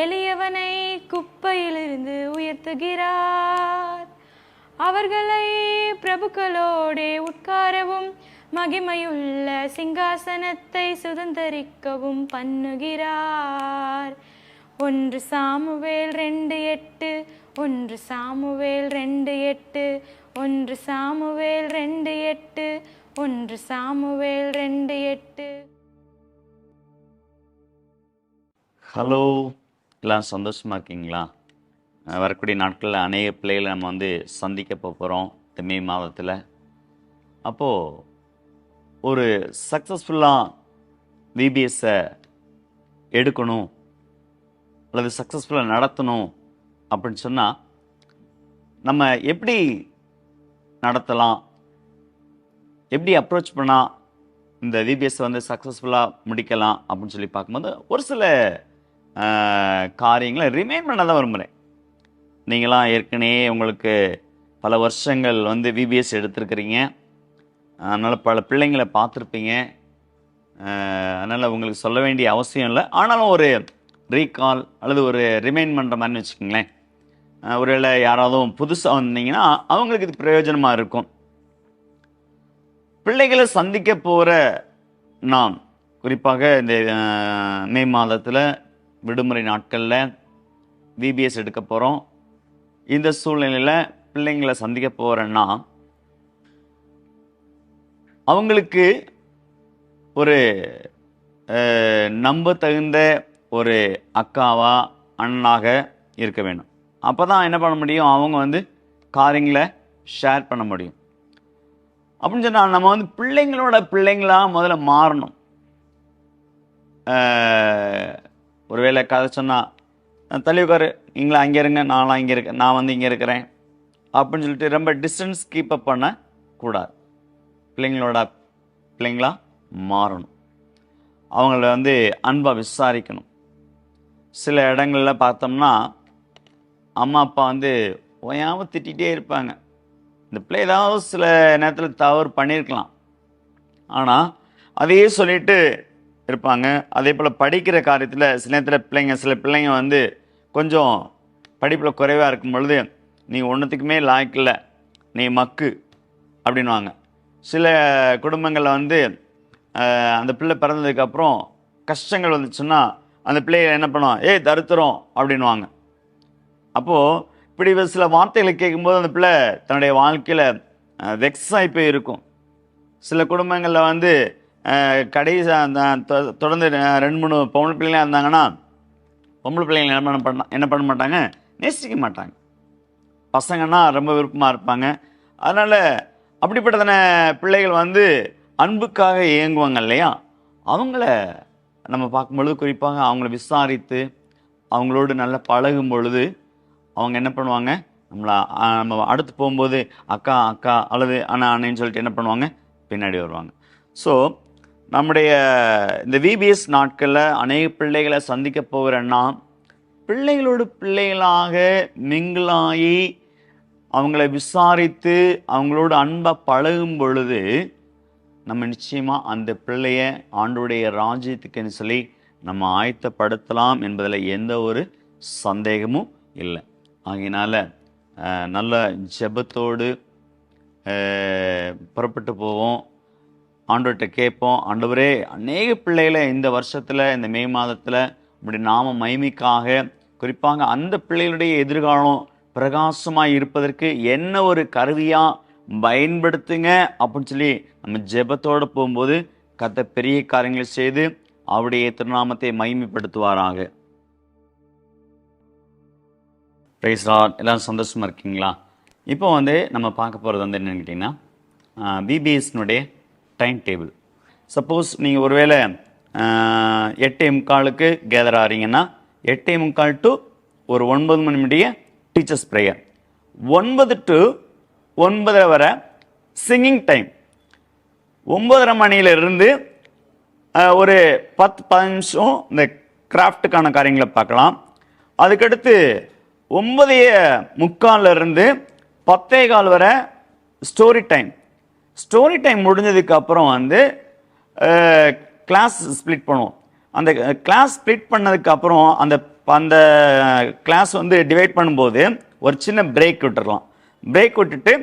எளியவனை குப்பையிலிருந்து உயர்த்துகிறார். அவர்களை பிரபுக்களோடே உட்காரவும் மகிமையுள்ள சிங்காசனத்தை சுதந்திரிக்கவும் பண்ணுகிறார். 1 Samuel 2:8. 1 Samuel 2:8. 1 Samuel 2:8. 1 Samuel 2:8. Hello, எல்லாம் சந்தோஷமாக இருக்கீங்களா? வரக்கூடிய நாட்களில் அநேக பிள்ளைகளை நம்ம சந்திக்க போகிறோம் இந்த மே மாதத்தில். அப்போது ஒரு சக்ஸஸ்ஃபுல்லாக விபிஎஸ்ஸை எடுக்கணும் அல்லது சக்ஸஸ்ஃபுல்லாக நடத்தணும் அப்படின்னு சொன்னால் நம்ம எப்படி நடத்தலாம் எப்படி அப்ரோச் பண்ணால் இந்த விபிஎஸ் வந்து சக்ஸஸ்ஃபுல்லாக முடிக்கலாம் அப்படின்னு சொல்லி பார்க்கும்போது ஒரு சில காரியங்களை ரிமைண்ட் பண்ண தான் விரும்புகிறேன். நீங்களாம் ஏற்கனவே உங்களுக்கு பல வருஷங்கள் வந்து விபிஎஸ் எடுத்திருக்கிறீங்க, அதனால் பல பிள்ளைங்களை பார்த்துருப்பீங்க, அதனால் உங்களுக்கு சொல்ல வேண்டிய அவசியம் இல்லை. ஆனாலும் ஒரு ரீகால் அல்லது ஒரு ரிமைண்ட் பண்ணுற மாதிரி வச்சுக்கோங்களேன். ஒருவேளை யாராவது புதுசாக வந்தீங்கன்னா அவங்களுக்கு இது பிரயோஜனமாக இருக்கும். பிள்ளைகளை சந்திக்க போகிற நாம் குறிப்பாக இந்த மே மாதத்தில் விடுமுறை நாட்களில் விபிஎஸ் எடுக்க போகிறோம். இந்த சூழ்நிலையில் பிள்ளைங்களை சந்திக்க போகிறேன்னா அவங்களுக்கு ஒரு நம்ப தகுந்த ஒரு அக்காவா அண்ணனாக இருக்க வேணும். அப்போ தான் என்ன பண்ண முடியும், அவங்க வந்து காரியங்களை ஷேர் பண்ண முடியும். அப்படின்னு சொன்னால் நம்ம வந்து பிள்ளைங்களாக முதல்ல மாறணும். ஒருவேளை கதை சொன்னால் தள்ளி உட்காரு, நீங்களா அங்கே இருங்க, நான்லாம் இங்கே இருக்கேன், நான் வந்து இங்கே இருக்கிறேன் அப்படின்னு சொல்லிட்டு ரொம்ப டிஸ்டன்ஸ் கீப்பப் பண்ணக்கூடாது. பிள்ளைங்களா மாறணும். அவங்கள வந்து அன்பாக விசாரிக்கணும். சில இடங்களில் பார்த்தோம்னா அம்மா அப்பா வந்து ஓயாமல் திட்டிகிட்டே இருப்பாங்க. இந்த பிள்ளை ஏதாவது சில நேரத்தில் தவறு பண்ணியிருக்கலாம், ஆனால் அதையே சொல்லிட்டு இருப்பாங்க. அதே போல் படிக்கிற காரியத்தில் சில நேரத்தில் சில பிள்ளைங்க வந்து கொஞ்சம் படிப்பில் குறைவாக இருக்கும் பொழுது நீ ஒன்றுத்துக்குமே லாய்க்கில்லை, நீ மக்கு அப்படின்வாங்க. சில குடும்பங்களில் வந்து அந்த பிள்ளை பிறந்ததுக்கப்புறம் கஷ்டங்கள் வந்துச்சுன்னா அந்த பிள்ளைய என்ன பண்ணுவோம், ஏய் தருத்துறோம் அப்படின்வாங்க. அப்போது இப்படி சில வார்த்தைகளை கேட்கும்போது அந்த பிள்ளை தன்னுடைய வாழ்க்கையில் வெக்ஸ் ஆகி போய் இருக்கும். சில குடும்பங்களில் வந்து கடைசி தொடர்ந்து 2-3 பொம்பளை பிள்ளைங்களாக இருந்தாங்கன்னா பொம்பளை பிள்ளைங்க என்ன பண்ண மாட்டாங்க, நேசிக்க மாட்டாங்க. பசங்கன்னா ரொம்ப விருப்பமாக இருப்பாங்க. அதனால் அப்படிப்பட்டதான பிள்ளைகள் வந்து அன்புக்காக இயங்குவாங்க இல்லையா, அவங்கள நம்ம பார்க்கும்பொழுது குறிப்பாக அவங்கள விசாரித்து அவங்களோடு நல்லா பழகும் பொழுது அவங்க என்ன பண்ணுவாங்க, நம்ம அடுத்து போகும்போது அக்கா அக்கா அல்லது அண்ணா அண்ணன்னு சொல்லிட்டு என்ன பண்ணுவாங்க, பின்னாடி வருவாங்க. ஸோ நம்முடைய இந்த விபிஎஸ் நாட்களில் அநேக பிள்ளைகளை சந்திக்க போகிறேன்னா பிள்ளைகளோடு பிள்ளைகளாக மிங்கிளாகி அவங்கள விசாரித்து அவங்களோடு அன்பாக பழகும் பொழுது நம்ம நிச்சயமாக அந்த பிள்ளைய ஆண்டோடைய ராஜ்யத்துக்குன்னு சொல்லி நம்ம ஆயத்தப்படுத்தலாம் என்பதில் எந்த ஒரு சந்தேகமும் இல்லை. ஆகையினால நல்ல ஜெபத்தோடு புறப்பட்டு போவோம், ஆண்டவர்கிட்ட கேட்போம், ஆண்டவரே அநேக பிள்ளைகளை இந்த வருஷத்தில் இந்த மே மாதத்தில் இப்படி நாம மகிமைக்காக குறிப்பாக அந்த பிள்ளைகளுடைய எதிர்காலம் பிரகாசமாக இருப்பதற்கு என்ன ஒரு கருவியாக பயன்படுத்துங்க அப்படின்னு சொல்லி நம்ம ஜெபத்தோடு போகும்போது கர்த்தர் பெரிய காரியங்களை செய்து அவருடைய திருநாமத்தை மகிமைப்படுத்துவாராக. Praise Lord. எல்லாரும் சந்தோஷமாக இருக்கீங்களா? இப்போ வந்து நம்ம பார்க்க போகிறது வந்து என்னென்னு கேட்டிங்கன்னா விபிஎஸ்னுடைய டைம் டேபிள். சப்போஸ் நீங்கள் ஒருவேளை 8:45 கேதர் ஆகிறீங்கன்னா 8:45 to ஒரு 9 மணி முடிய டீச்சர்ஸ் ப்ரேயர், 9 to 9:30 வரை சிங்கிங் டைம், 9:30 மணியிலிருந்து ஒரு 10-15 நிமிஷம் இந்த கிராஃப்டுக்கான காரியங்களை பார்க்கலாம். அதுக்கடுத்து 9:45 10:15 வரை ஸ்டோரி டைம். ஸ்டோரி டைம் முடிஞ்சதுக்கு அப்புறம் வந்து கிளாஸ் ஸ்ப்ளிட் பண்ணுவோம். அந்த கிளாஸ் ஸ்ப்ளிட் பண்ணதுக்கு அப்புறம் அந்த அந்த கிளாஸ் வந்து டிவைட் பண்ணும்போது ஒரு சின்ன பிரேக் விட்டுடலாம். பிரேக் விட்டுட்டு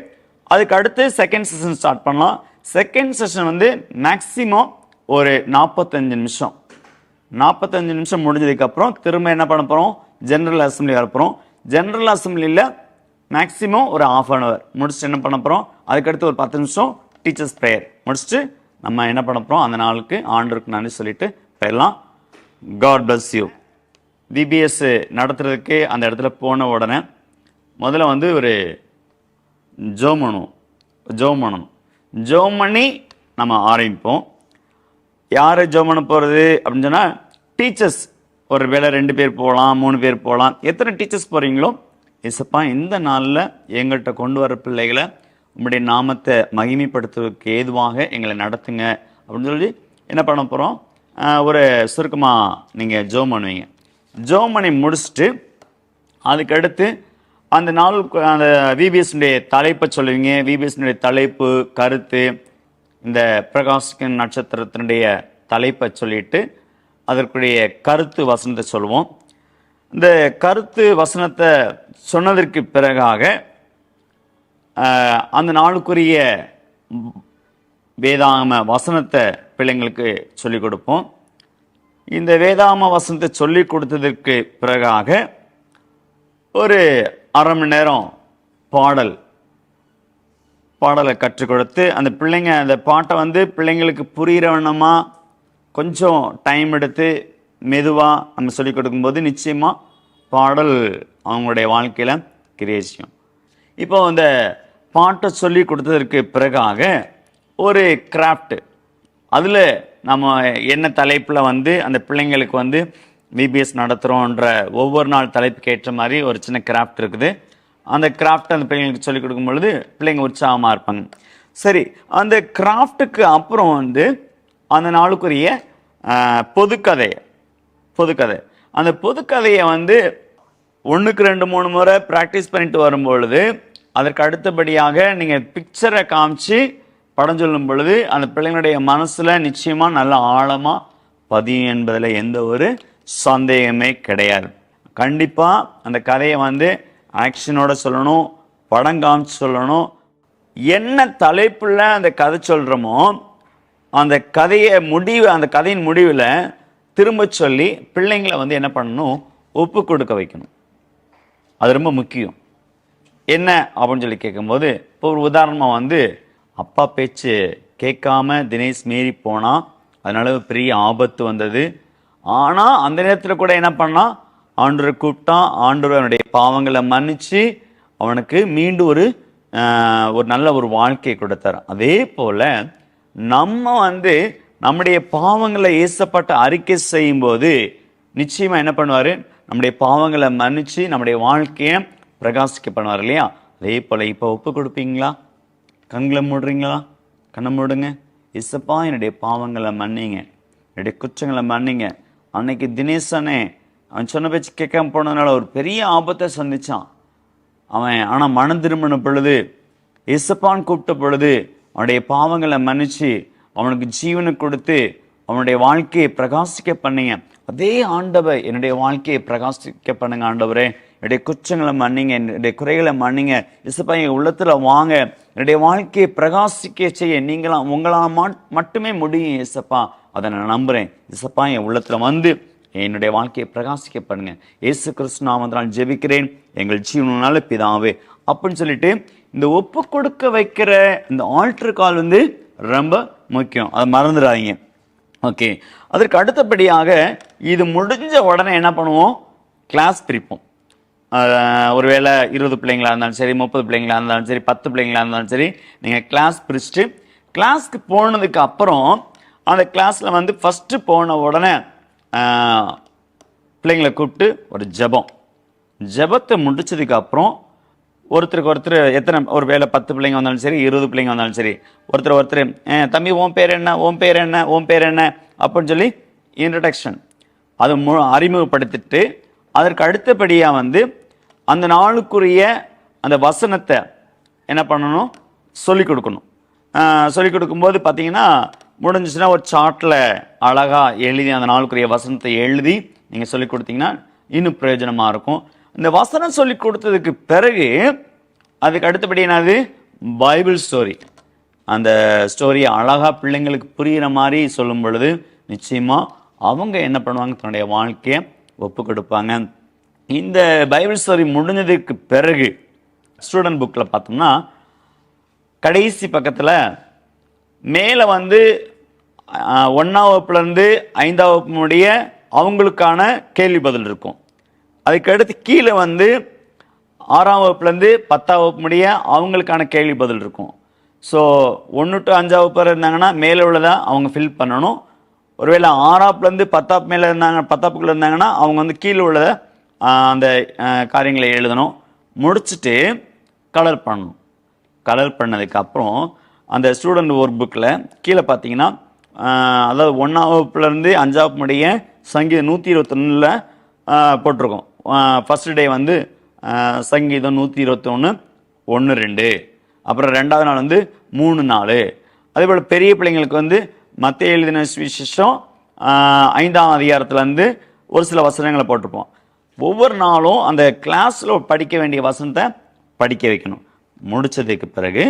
அதுக்கு அடுத்து செகண்ட் செஷன் ஸ்டார்ட் பண்ணலாம். செகண்ட் செஷன் வந்து மேக்ஸிமம் ஒரு 45 நிமிஷம். 45 நிமிஷம் முடிஞ்சதுக்கப்புறம் திரும்ப என்ன பண்ண போகிறோம், ஜென்ரல் அசம்பிளி வரப்போகிறோம். ஜென்ரல் அசம்பிளியில் மேக்ஸிமம் ஒரு 1/2 hour முடிச்சுட்டு என்ன பண்ண போகிறோம், அதுக்கடுத்து ஒரு 10 நிமிஷம் டீச்சர்ஸ் ப்ரேயர் முடிச்சுட்டு நம்ம என்ன பண்ண போகிறோம், அந்த நாளுக்கு ஆண்டவருக்கு நன்றி சொல்லிட்டு போயிடலாம். God bless you. விபிஎஸ் நடத்துறதுக்கு அந்த இடத்துல போன உடனே முதல்ல வந்து ஒரு ஜோம் பண்ணணும். ஜோம் பண்ணி நம்ம ஆரம்பிப்போம். யார் ஜோம் பண்ண போகிறது அப்படின்னு சொன்னால் டீச்சர்ஸ் ஒரு வேளை 2 பேர் போகலாம், 3 பேர் போகலாம். எத்தனை டீச்சர்ஸ் போகிறீங்களோ, இசப்பா இந்த நாளில் எங்கள்கிட்ட கொண்டு வர பிள்ளைகளை உம்முடைய நாமத்தை மகிமைப்படுத்துவதற்கு ஏதுவாக எங்களை நடத்துங்க அப்படின்னு சொல்லி என்ன பண்ண போகிறோம், ஒரு சுருக்கமாக நீங்கள் ஜெபம் பண்ணுவீங்க. ஜெபம் பண்ணி முடிச்சுட்டு அதுக்கடுத்து அந்த நாள் அந்த விபிஎஸ்னுடைய தலைப்பை சொல்லுவீங்க. விபிஎஸ்னுடைய தலைப்பு, கருத்து, இந்த பிரகாசிக்கும் நட்சத்திரத்தினுடைய தலைப்பை சொல்லிட்டு அதற்குரிய கருத்து வசனத்தை சொல்லுவோம். இந்த கருத்து வசனத்தை சொன்னதற்கு பிறகாக அந்த நாளுக்குரிய வேதாகம வசனத்தை பிள்ளைங்களுக்கு சொல்லிக் கொடுப்போம். இந்த வேதாகம வசனத்தை சொல்லி கொடுத்ததற்கு பிறகாக ஒரு அரை மணி நேரம் பாடலை கற்றுக் கொடுத்து அந்த பிள்ளைங்க அந்த பாட்டை பிள்ளைங்களுக்கு புரிகிற வண்ணமா கொஞ்சம் டைம் எடுத்து மெதுவாக நம்ம சொல்லிக் கொடுக்கும்போது நிச்சயமாக பாடல் அவங்களுடைய வாழ்க்கையில் கிரியேஷன். இப்போ இந்த பாட்டை சொல்லி கொடுத்ததற்கு பிறகாக ஒரு கிராஃப்ட், அதில் நம்ம என்ன தலைப்பில் அந்த பிள்ளைங்களுக்கு விபிஎஸ் நடத்துகிறோன்ற ஒவ்வொரு நாள் தலைப்புக்கு ஏற்ற மாதிரி ஒரு சின்ன கிராஃப்ட் இருக்குது. அந்த கிராஃப்ட் அந்த பிள்ளைங்களுக்கு சொல்லிக் கொடுக்கும் பொழுது பிள்ளைங்க உற்சாகமாக இருப்பாங்க. சரி, அந்த கிராஃப்ட்டுக்கு அப்புறம் அந்த நாளுக்குரிய பொதுக்கதை, அந்த பொதுக்கதையை 1க்கு 2 3 முறை ப்ராக்டிஸ் பண்ணிட்டு வரும்பொழுது அதற்கு அடுத்தபடியாக நீங்கள் பிக்சரை காமிச்சு படம் சொல்லும் பொழுது அந்த பிள்ளைங்களுடைய மனசில் நிச்சயமாக நல்ல ஆழமாக பதியும் என்பதில் எந்த ஒரு சந்தேகமே கிடையாது. கண்டிப்பாக அந்த கதையை ஆக்ஷனோட சொல்லணும், படம் காமிச்சு சொல்லணும். என்ன தலைப்புல அந்த கதை சொல்கிறோமோ அந்த கதையின் முடிவில் திரும்ப சொல்லி பிள்ளைங்களை என்ன பண்ணணும், ஒப்பு கொடுக்க வைக்கணும். அது ரொம்ப முக்கியம். என்ன அப்படின்னு சொல்லி கேட்கும்போது, இப்போ ஒரு உதாரணமாக அப்பா பேச்சு கேட்காம தினேஷ் மீறி போனால் அதனால பெரிய ஆபத்து வந்தது. ஆனால் அந்த நேரத்தில் கூட என்ன பண்ணால் ஆண்டவரை கூப்பிட்டான். ஆண்டவர் அவனுடைய பாவங்களை மன்னிச்சு அவனுக்கு மீண்டும் ஒரு நல்ல ஒரு வாழ்க்கையை கொடுத்தார். அதே போல் நம்ம நம்முடைய பாவங்களை ஏசப்பட்ட அறிக்கை செய்யும்போது நிச்சயமாக என்ன பண்ணுவார், நம்முடைய பாவங்களை மன்னிச்சு நம்முடைய வாழ்க்கையை பிரகாசிக்க பண்ணுவார் இல்லையா? அதே போல் இப்போ ஒப்பு கொடுப்பீங்களா? கண்களை மூடுறீங்களா? கண்ணை மூடுங்க. இசப்பா என்னுடைய பாவங்களை மன்னிங்க, என்னுடைய குற்றங்களை மன்னிங்க. அன்னைக்கு தினேசனே அவன் சொன்ன பேச்சு கேட்காம போனதுனால ஒரு பெரிய ஆபத்தை சந்திச்சான் அவன். ஆனால் மனம் திரும்பின பொழுது, இசப்பான்னு கூப்பிட்ட பொழுது அவனுடைய பாவங்களை மன்னிச்சு அவனுக்கு ஜீவனை கொடுத்து அவனுடைய வாழ்க்கையை பிரகாசிக்க பண்ணீங்க. அதே ஆண்டவர் என்னுடைய வாழ்க்கையை பிரகாசிக்க பண்ணுங்க ஆண்டவரே. என்னுடைய குற்றங்களை மன்னிங்க, என்னுடைய குறைகளை மன்னிங்க. இசப்பா எங்கள் உள்ளத்தில் வாங்க, என்னுடைய வாழ்க்கையை பிரகாசிக்க செய்ய உங்களால் மட்டுமே முடியும் இசப்பா. அதை நான் நம்புகிறேன். இசப்பா என் உள்ளத்தில் என்னுடைய வாழ்க்கையை பிரகாசிக்க பண்ணுங்க. இயேசு கிறிஸ்து நாமத்தினால் ஜெபிக்கிறேன் எங்கள் ஜீவனால பிதாவே அப்படின்னு சொல்லிட்டு இந்த ஒப்பு கொடுக்க வைக்கிற இந்த ஆல்டர் கால் ரொம்ப முக்கியம். அதை மறந்துடாதீங்க. ஓகே, அதற்கு அடுத்தபடியாக இது முடிஞ்ச உடனே என்ன பண்ணுவோம், கிளாஸ் பிரிப்போம். ஒருவேளை 20 பிள்ளைங்களா இருந்தாலும் சரி, 30 பிள்ளைங்களா இருந்தாலும் சரி, 10 பிள்ளைங்களா இருந்தாலும் சரி, நீங்கள் கிளாஸ் பிரிச்சுட்டு கிளாஸ்க்கு போனதுக்கு அப்புறம் அந்த கிளாஸில் ஃபஸ்ட்டு போன உடனே பிள்ளைங்களை கூப்பிட்டு ஒரு ஜெபத்தை முடிச்சதுக்கு அப்புறம் ஒருத்தருக்கு ஒருத்தர் எத்தனை, ஒரு வேளை 10 பிள்ளைங்க வந்தாலும் சரி, 20 பிள்ளைங்க வந்தாலும் சரி, ஒருத்தர் தம்பி உன் பேர் என்ன, உன் பேர் என்ன, உன் பேர் என்ன அப்படின்னு சொல்லி இன்ட்ரடக்ஷன் அது அறிமுகப்படுத்திட்டு அதற்கு அடுத்தபடியாக அந்த நாளுக்குரிய அந்த வசனத்தை என்ன பண்ணணும், சொல்லிக் கொடுக்கணும். சொல்லிக் கொடுக்கும்போது பார்த்தீங்கன்னா முடிஞ்சிச்சுன்னா ஒரு சார்ட்டில் அழகாக எழுதி அந்த நாளுக்குரிய வசனத்தை எழுதி நீங்கள் சொல்லிக் கொடுத்தீங்கன்னா இன்னும் பிரயோஜனமாக இருக்கும். இந்த வசனம் சொல்லி கொடுத்ததுக்கு பிறகு அதுக்கு அடுத்தபடி என்னது, பைபிள் ஸ்டோரி. அந்த ஸ்டோரியை அழகாக பிள்ளைங்களுக்கு புரிகிற மாதிரி சொல்லும் பொழுது நிச்சயமாக அவங்க என்ன பண்ணுவாங்க, தன்னுடைய வாழ்க்கையை ஒப்பு கொடுப்பாங்க. இந்த பைபிள் ஸ்டோரி முடிஞ்சதுக்கு பிறகு ஸ்டூடெண்ட் புக்கில் பார்த்தோம்னா கடைசி பக்கத்தில் மேலே 1ஆம் வகுப்புலேருந்து 5ஆம் வகுப்பு முடிய அவங்களுக்கான கேள்வி பதில் இருக்கும். அதுக்கடுத்து கீழே 6ஆம் வகுப்புலேருந்து 10ஆம் வகுப்பு முடிய அவங்களுக்கான கேள்வி பதில் இருக்கும். ஸோ 1 to 5ஆம் வகுப்பு இருந்தாங்கன்னா மேலே உள்ளதை அவங்க ஃபில் பண்ணணும். ஒருவேளை 6ஆப்புலேருந்து 10ஆப்பு மேலே இருந்தாங்க, 10ஆப்புக்குள்ளே இருந்தாங்கன்னா அவங்க கீழே உள்ளதை அந்த காரியங்களை எழுதணும். முடிச்சுட்டு கலர் பண்ணணும். கலர் பண்ணதுக்கு அப்புறம் அந்த ஸ்டூடெண்ட் ஒர்க் புக்கில் கீழே பார்த்தீங்கன்னா அதாவது 1ஆம் வகுப்புலேருந்து 5ஆம் வகுப்பு முடிய சங்கீதம் 121 போட்டிருக்கோம். ஃபர்ஸ்ட் டே வந்து சங்கீதம் 121 1 2, அப்புறம் 2வது நாள் வந்து 3 4. அதே போல் பெரிய பிள்ளைங்களுக்கு வந்து மத்தேயு எழுதின சுவிசேஷம் 5ஆம் அதிகாரத்துலேருந்து ஒரு சில வசனங்களை போட்டிருப்போம். ஒவ்வொரு நாளும் அந்த கிளாஸில் படிக்க வேண்டிய வசனத்தை படிக்க வைக்கணும். முடித்ததுக்கு பிறகு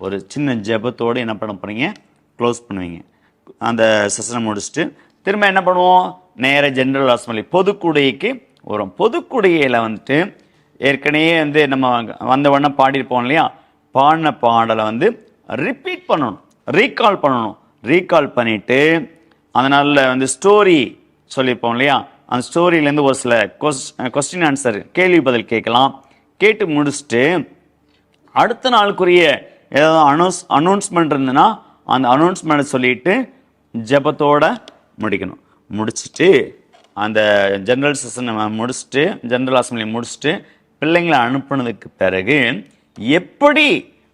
ஒரு சின்ன ஜெபத்தோடு என்ன பண்ண போகிறீங்க, க்ளோஸ் பண்ணுவீங்க. அந்த செஷனை முடிச்சுட்டு திரும்ப என்ன பண்ணுவோம், நேர ஜென்ரல் அசம்பிளி பொதுக்கூடைக்கு வரும். பொதுக்கூடையில் வந்துட்டு ஏற்கனவே வந்து நம்ம வந்த உடனே பாடியிருப்போம் இல்லையா, பாடின பாடலை வந்து ரிப்பீட் பண்ணணும், ரீகால் பண்ணணும். ரீகால் பண்ணிவிட்டு அந்த நாளில் வந்து ஸ்டோரி சொல்லியிருப்போம் இல்லையா, அந்த ஸ்டோரியிலேருந்து ஒரு சில கொஸ்டின் ஆன்சர் கேள்வி பதில் கேட்கலாம். கேட்டு முடிச்சுட்டு அடுத்த நாளுக்குரிய ஏதாவது அனௌன்ஸ்மெண்ட் இருந்ததுன்னா அந்த அனௌன்ஸ்மெண்ட்டை சொல்லிட்டு ஜெபத்தோட முடிக்கணும். முடிச்சுட்டு அந்த ஜென்ரல் செஷனை முடிச்சுட்டு, ஜென்ரல் அசம்பிளி முடிச்சுட்டு பிள்ளைங்களை அனுப்புனதுக்கு பிறகு எப்படி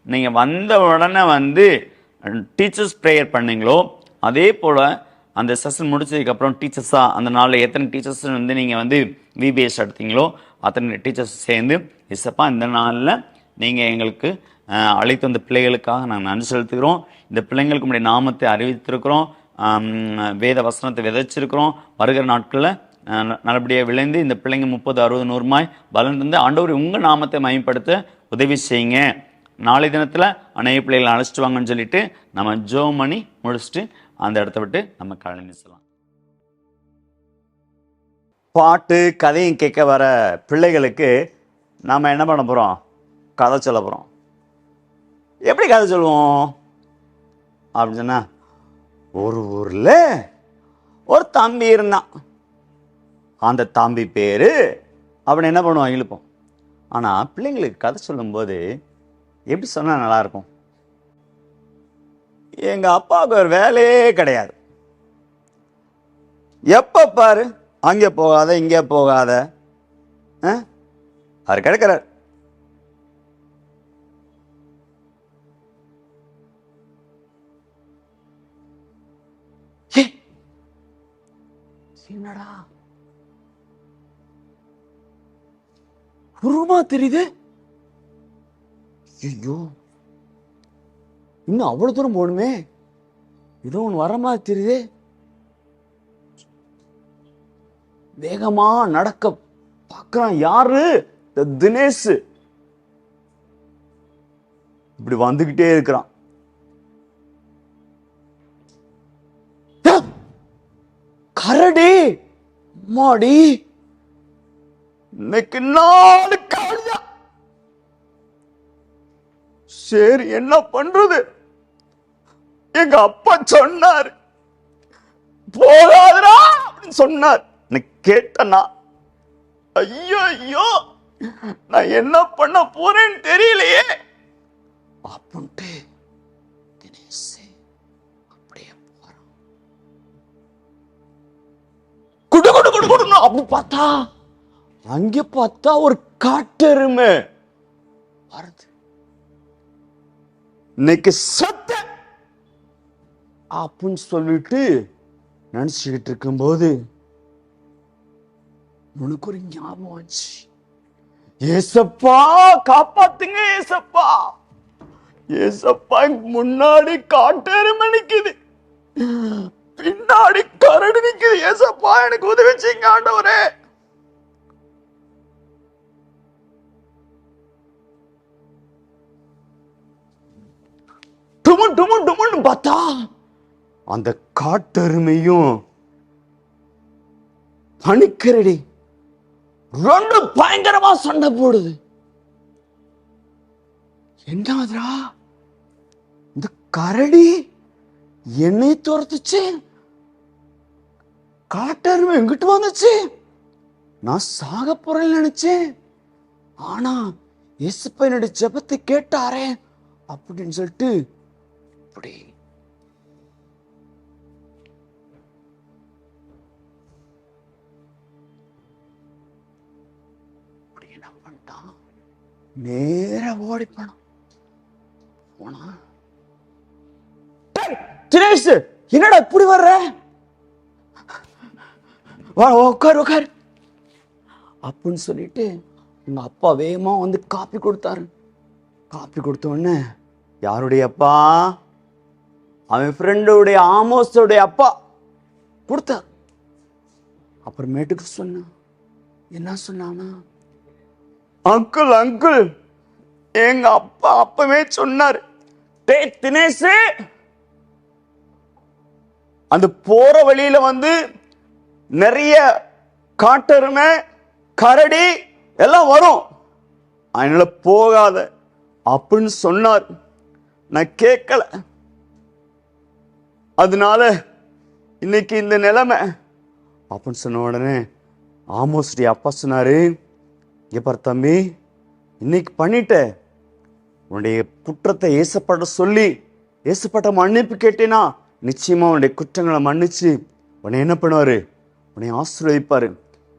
நீங்கள் வந்த உடனே வந்து டீச்சர்ஸ் ப்ரேயர் பண்ணீங்களோ அதே போல் அந்த செஷன் முடிச்சதுக்கப்புறம் டீச்சர்ஸாக அந்த நாளில் எத்தனை டீச்சர்ஸ் வந்து நீங்கள் வந்து விபிஎஸ் எடுத்தீங்களோ அத்தனை டீச்சர்ஸ் சேர்ந்து இசப்பா இந்த நாளில் நீங்கள் எங்களுக்கு அழைத்து வந்த பிள்ளைகளுக்காக நாங்கள் நன்றி செலுத்துகிறோம். இந்த பிள்ளைங்களுக்கு உடைய நாமத்தை அறிவித்திருக்கிறோம், வேத வசனத்தை விதைச்சிருக்கிறோம். வருகிற நாட்களில் நல்லபடியாக விளைந்து இந்த பிள்ளைங்க 30 60 100 பலன் தந்து ஆண்டவர் உங்கள் நாமத்தை மயப்படுத்த உதவி செய்யுங்க. நாளை தினத்தில் அநேக பிள்ளைகளை அழைச்சிட்டு வாங்கன்னு சொல்லிட்டு நம்ம ஜெபம் பண்ணி முடிச்சுட்டு அந்த இடத்த விட்டு நம்ம கிளம்பி சொல்லலாம். பாட்டு கதையும் கேட்க வர பிள்ளைகளுக்கு நாம் என்ன பண்ண போகிறோம், கதை சொல்ல போகிறோம். எப்படி கதை சொல்லுவோம் அப்படின்னு சொன்னா, ஒரு ஊரில் ஒரு தம்பி இருந்தான், அந்த தம்பி பேர் அப்படின்னு என்ன பண்ணுவோம், இழுப்போம். ஆனால் பிள்ளைங்களுக்கு கதை சொல்லும்போது எப்படி சொன்னால் நல்லாயிருக்கும், எங்கள் அப்பாவுக்கு ஒரு வேலையே கிடையாது, எப்போ பாரு அங்கே போகாத இங்கே போகாத அவர் கிடைக்கிறார். என்னடா உருவமா தெரியுது, ஐயோ இன்னும் அவ்வளவு தூரம் போகணுமே, ஏதோ ஒன்று வர மாதிரி தெரியுது. வேகமா நடக்க பார்க்கறான். யாரு? தினேஷ். இப்படி வந்துகிட்டே இருக்கிறான். கரடி மாடி இன்னைக்கு 4 காலியா. சரி என்ன பண்றது, எங்க அப்பா சொன்னார் போகாதடா அப்படின்னு சொன்னார். கேட்டனா ஐயோ ஐயோ நான் என்ன பண்ண போறேன்னு தெரியலையே அப்படின்ட்டு தினேஷ் அப்படியே போறான். குடு குடு குடு குடுன்னு அப்படி பார்த்தா அங்க பார்த்தா ஒரு காட்டெருமை வருது. இன்னைக்கு சத்த அப்படின்னு சொல்லிட்டு நினைச்சுக்கிட்டு இருக்கும்போது உனக்கு ஒரு ஞாபகம் வந்துச்சு, ஏசப்பா காப்பாத்துங்க ஏசப்பா, ஏசப்பா முன்னாடி காட்டெருமை நிக்குது, பின்னாடி கரடி நிக்குது, ஏசப்பா எனக்கு உதவி செய்யுங்க ஆண்டவரே. டுமு டுமு டுமுன்னு பார்த்தா அந்த காட்டெருமையும் பனிக்கரடி ரெண்டு பயங்கரமா சண்டை போடுது. என்னதுடா இந்த கரடி என்னை துரத்துச்சு, காட்டெருமை எங்கிட்டு வந்துச்சு, நான் சாக போறேன்னு நினைச்சேன், ஆனா இயேசுப்பா என்னுடைய ஜெபத்தை கேட்டாரே அப்படின்னு சொல்லிட்டு அப்படி என்ன பண்ணிட்டான், நேர ஓடி போனான். போனா, தினேஷ் என்னடா இப்படி வர்ற, வா உட்கார் உட்கார் அப்படின்னு சொல்லிட்டு உங்க அப்பா வேகமா வந்து காப்பி கொடுத்தாரு. காப்பி கொடுத்த உடனே யாருடைய அப்பா? அவன் ஃப்ரெண்டுடைய ஆமோஸோடைய அப்பா கொடுத்தார். அப்புறமேட்டுக்கு சொன்னான், என்ன சொன்னானா, அங்கிள் அங்கிள் எங்க அப்பா அப்பவே சொன்னாரு, டேய் தினேஷ், அந்த போற வழியில வந்து நிறைய காட்டெருமை கரடி எல்லாம் வரும், அதனால போகாத அப்படின்னு சொன்னார். நான் கேட்கல, அதனால இன்னைக்கு இந்த நிலைமை அப்படின்னு சொன்ன உடனே ஆமோஸுடைய அப்பா சொன்னாரு, இங்க பாரு தம்பி, இன்னைக்கு பண்ணிட்ட, உன்னுடைய குற்றத்தை ஏசப்பட்ட சொல்லி ஏசப்பட்ட மன்னிப்பு கேட்டேனா நிச்சயமா உன்னுடைய குற்றங்களை மன்னிச்சு உன்னை என்ன பண்ணுவாரு, உன்னை ஆசீர்வதிப்பாரு.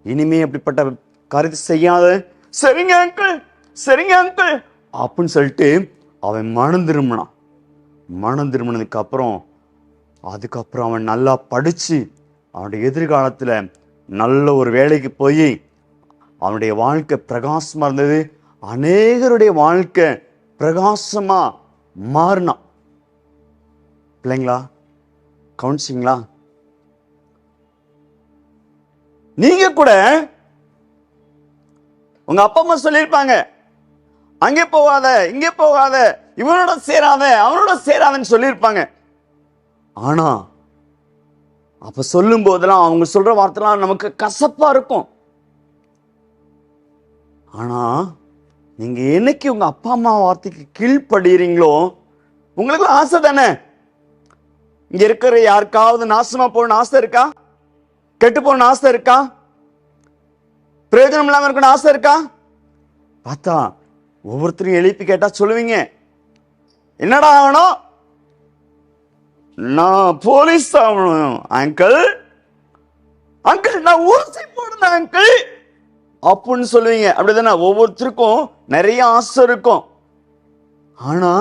இனிமே அப்படிப்பட்ட காரியத்தை செய்யாத. சரிங்க அங்கிள், சரிங்க அங்கிள் அப்படின்னு சொல்லிட்டு அவன் மனம் திரும்பினான். மனம் திரும்பினதுக்கு அப்புறம் அதுக்கப்புறம் அவன் நல்லா படிச்சு அவனுடைய எதிர்காலத்துல நல்ல ஒரு வேலைக்கு போய் அவனுடைய வாழ்க்கை பிரகாசமா இருந்தது. அநேகருடைய வாழ்க்கை பிரகாசமா மாறினான். பிள்ளைங்களா கவனிச்சிங்களா? நீங்க கூட உங்க அப்பா அம்மா சொல்லியிருப்பாங்க, அங்கே போகாத, இங்கே போகாத, இவனோட சேராத, அவனோட சேராதன்னு சொல்லியிருப்பாங்க. ஆனா அப்ப சொல்லும் போதெல்லாம் அவங்க சொல்ற வார்த்தைலாம் நமக்கு கசப்பா இருக்கும். ஆனா நீங்க என்னைக்கு உங்க அப்பா அம்மா வார்த்தைக்கு கீழ்ப்படுறீங்களோ உங்களுக்கு ஆசை தானே. இங்க இருக்கிற யாருக்காவது நாசமா போன ஆசை இருக்கா? கெட்டு போன ஆசை இருக்கா? பிரயோஜனம் இல்லாம இருக்கணும் ஆசை இருக்கா? பார்த்தா ஒவ்வொருத்தரையும் எழுப்பி கேட்டா சொல்லுவீங்க, என்னடா ஆகணும்? நான் போலீஸ் ஆகணும் அங்கிள், அங்கிள் நான் ஊசி போடணும் அங்கிள் அப்படின்னு சொல்லுவீங்க. அப்படிதானே? ஒவ்வொருத்தருக்கும் நிறைய ஆசை இருக்கும். ஆனா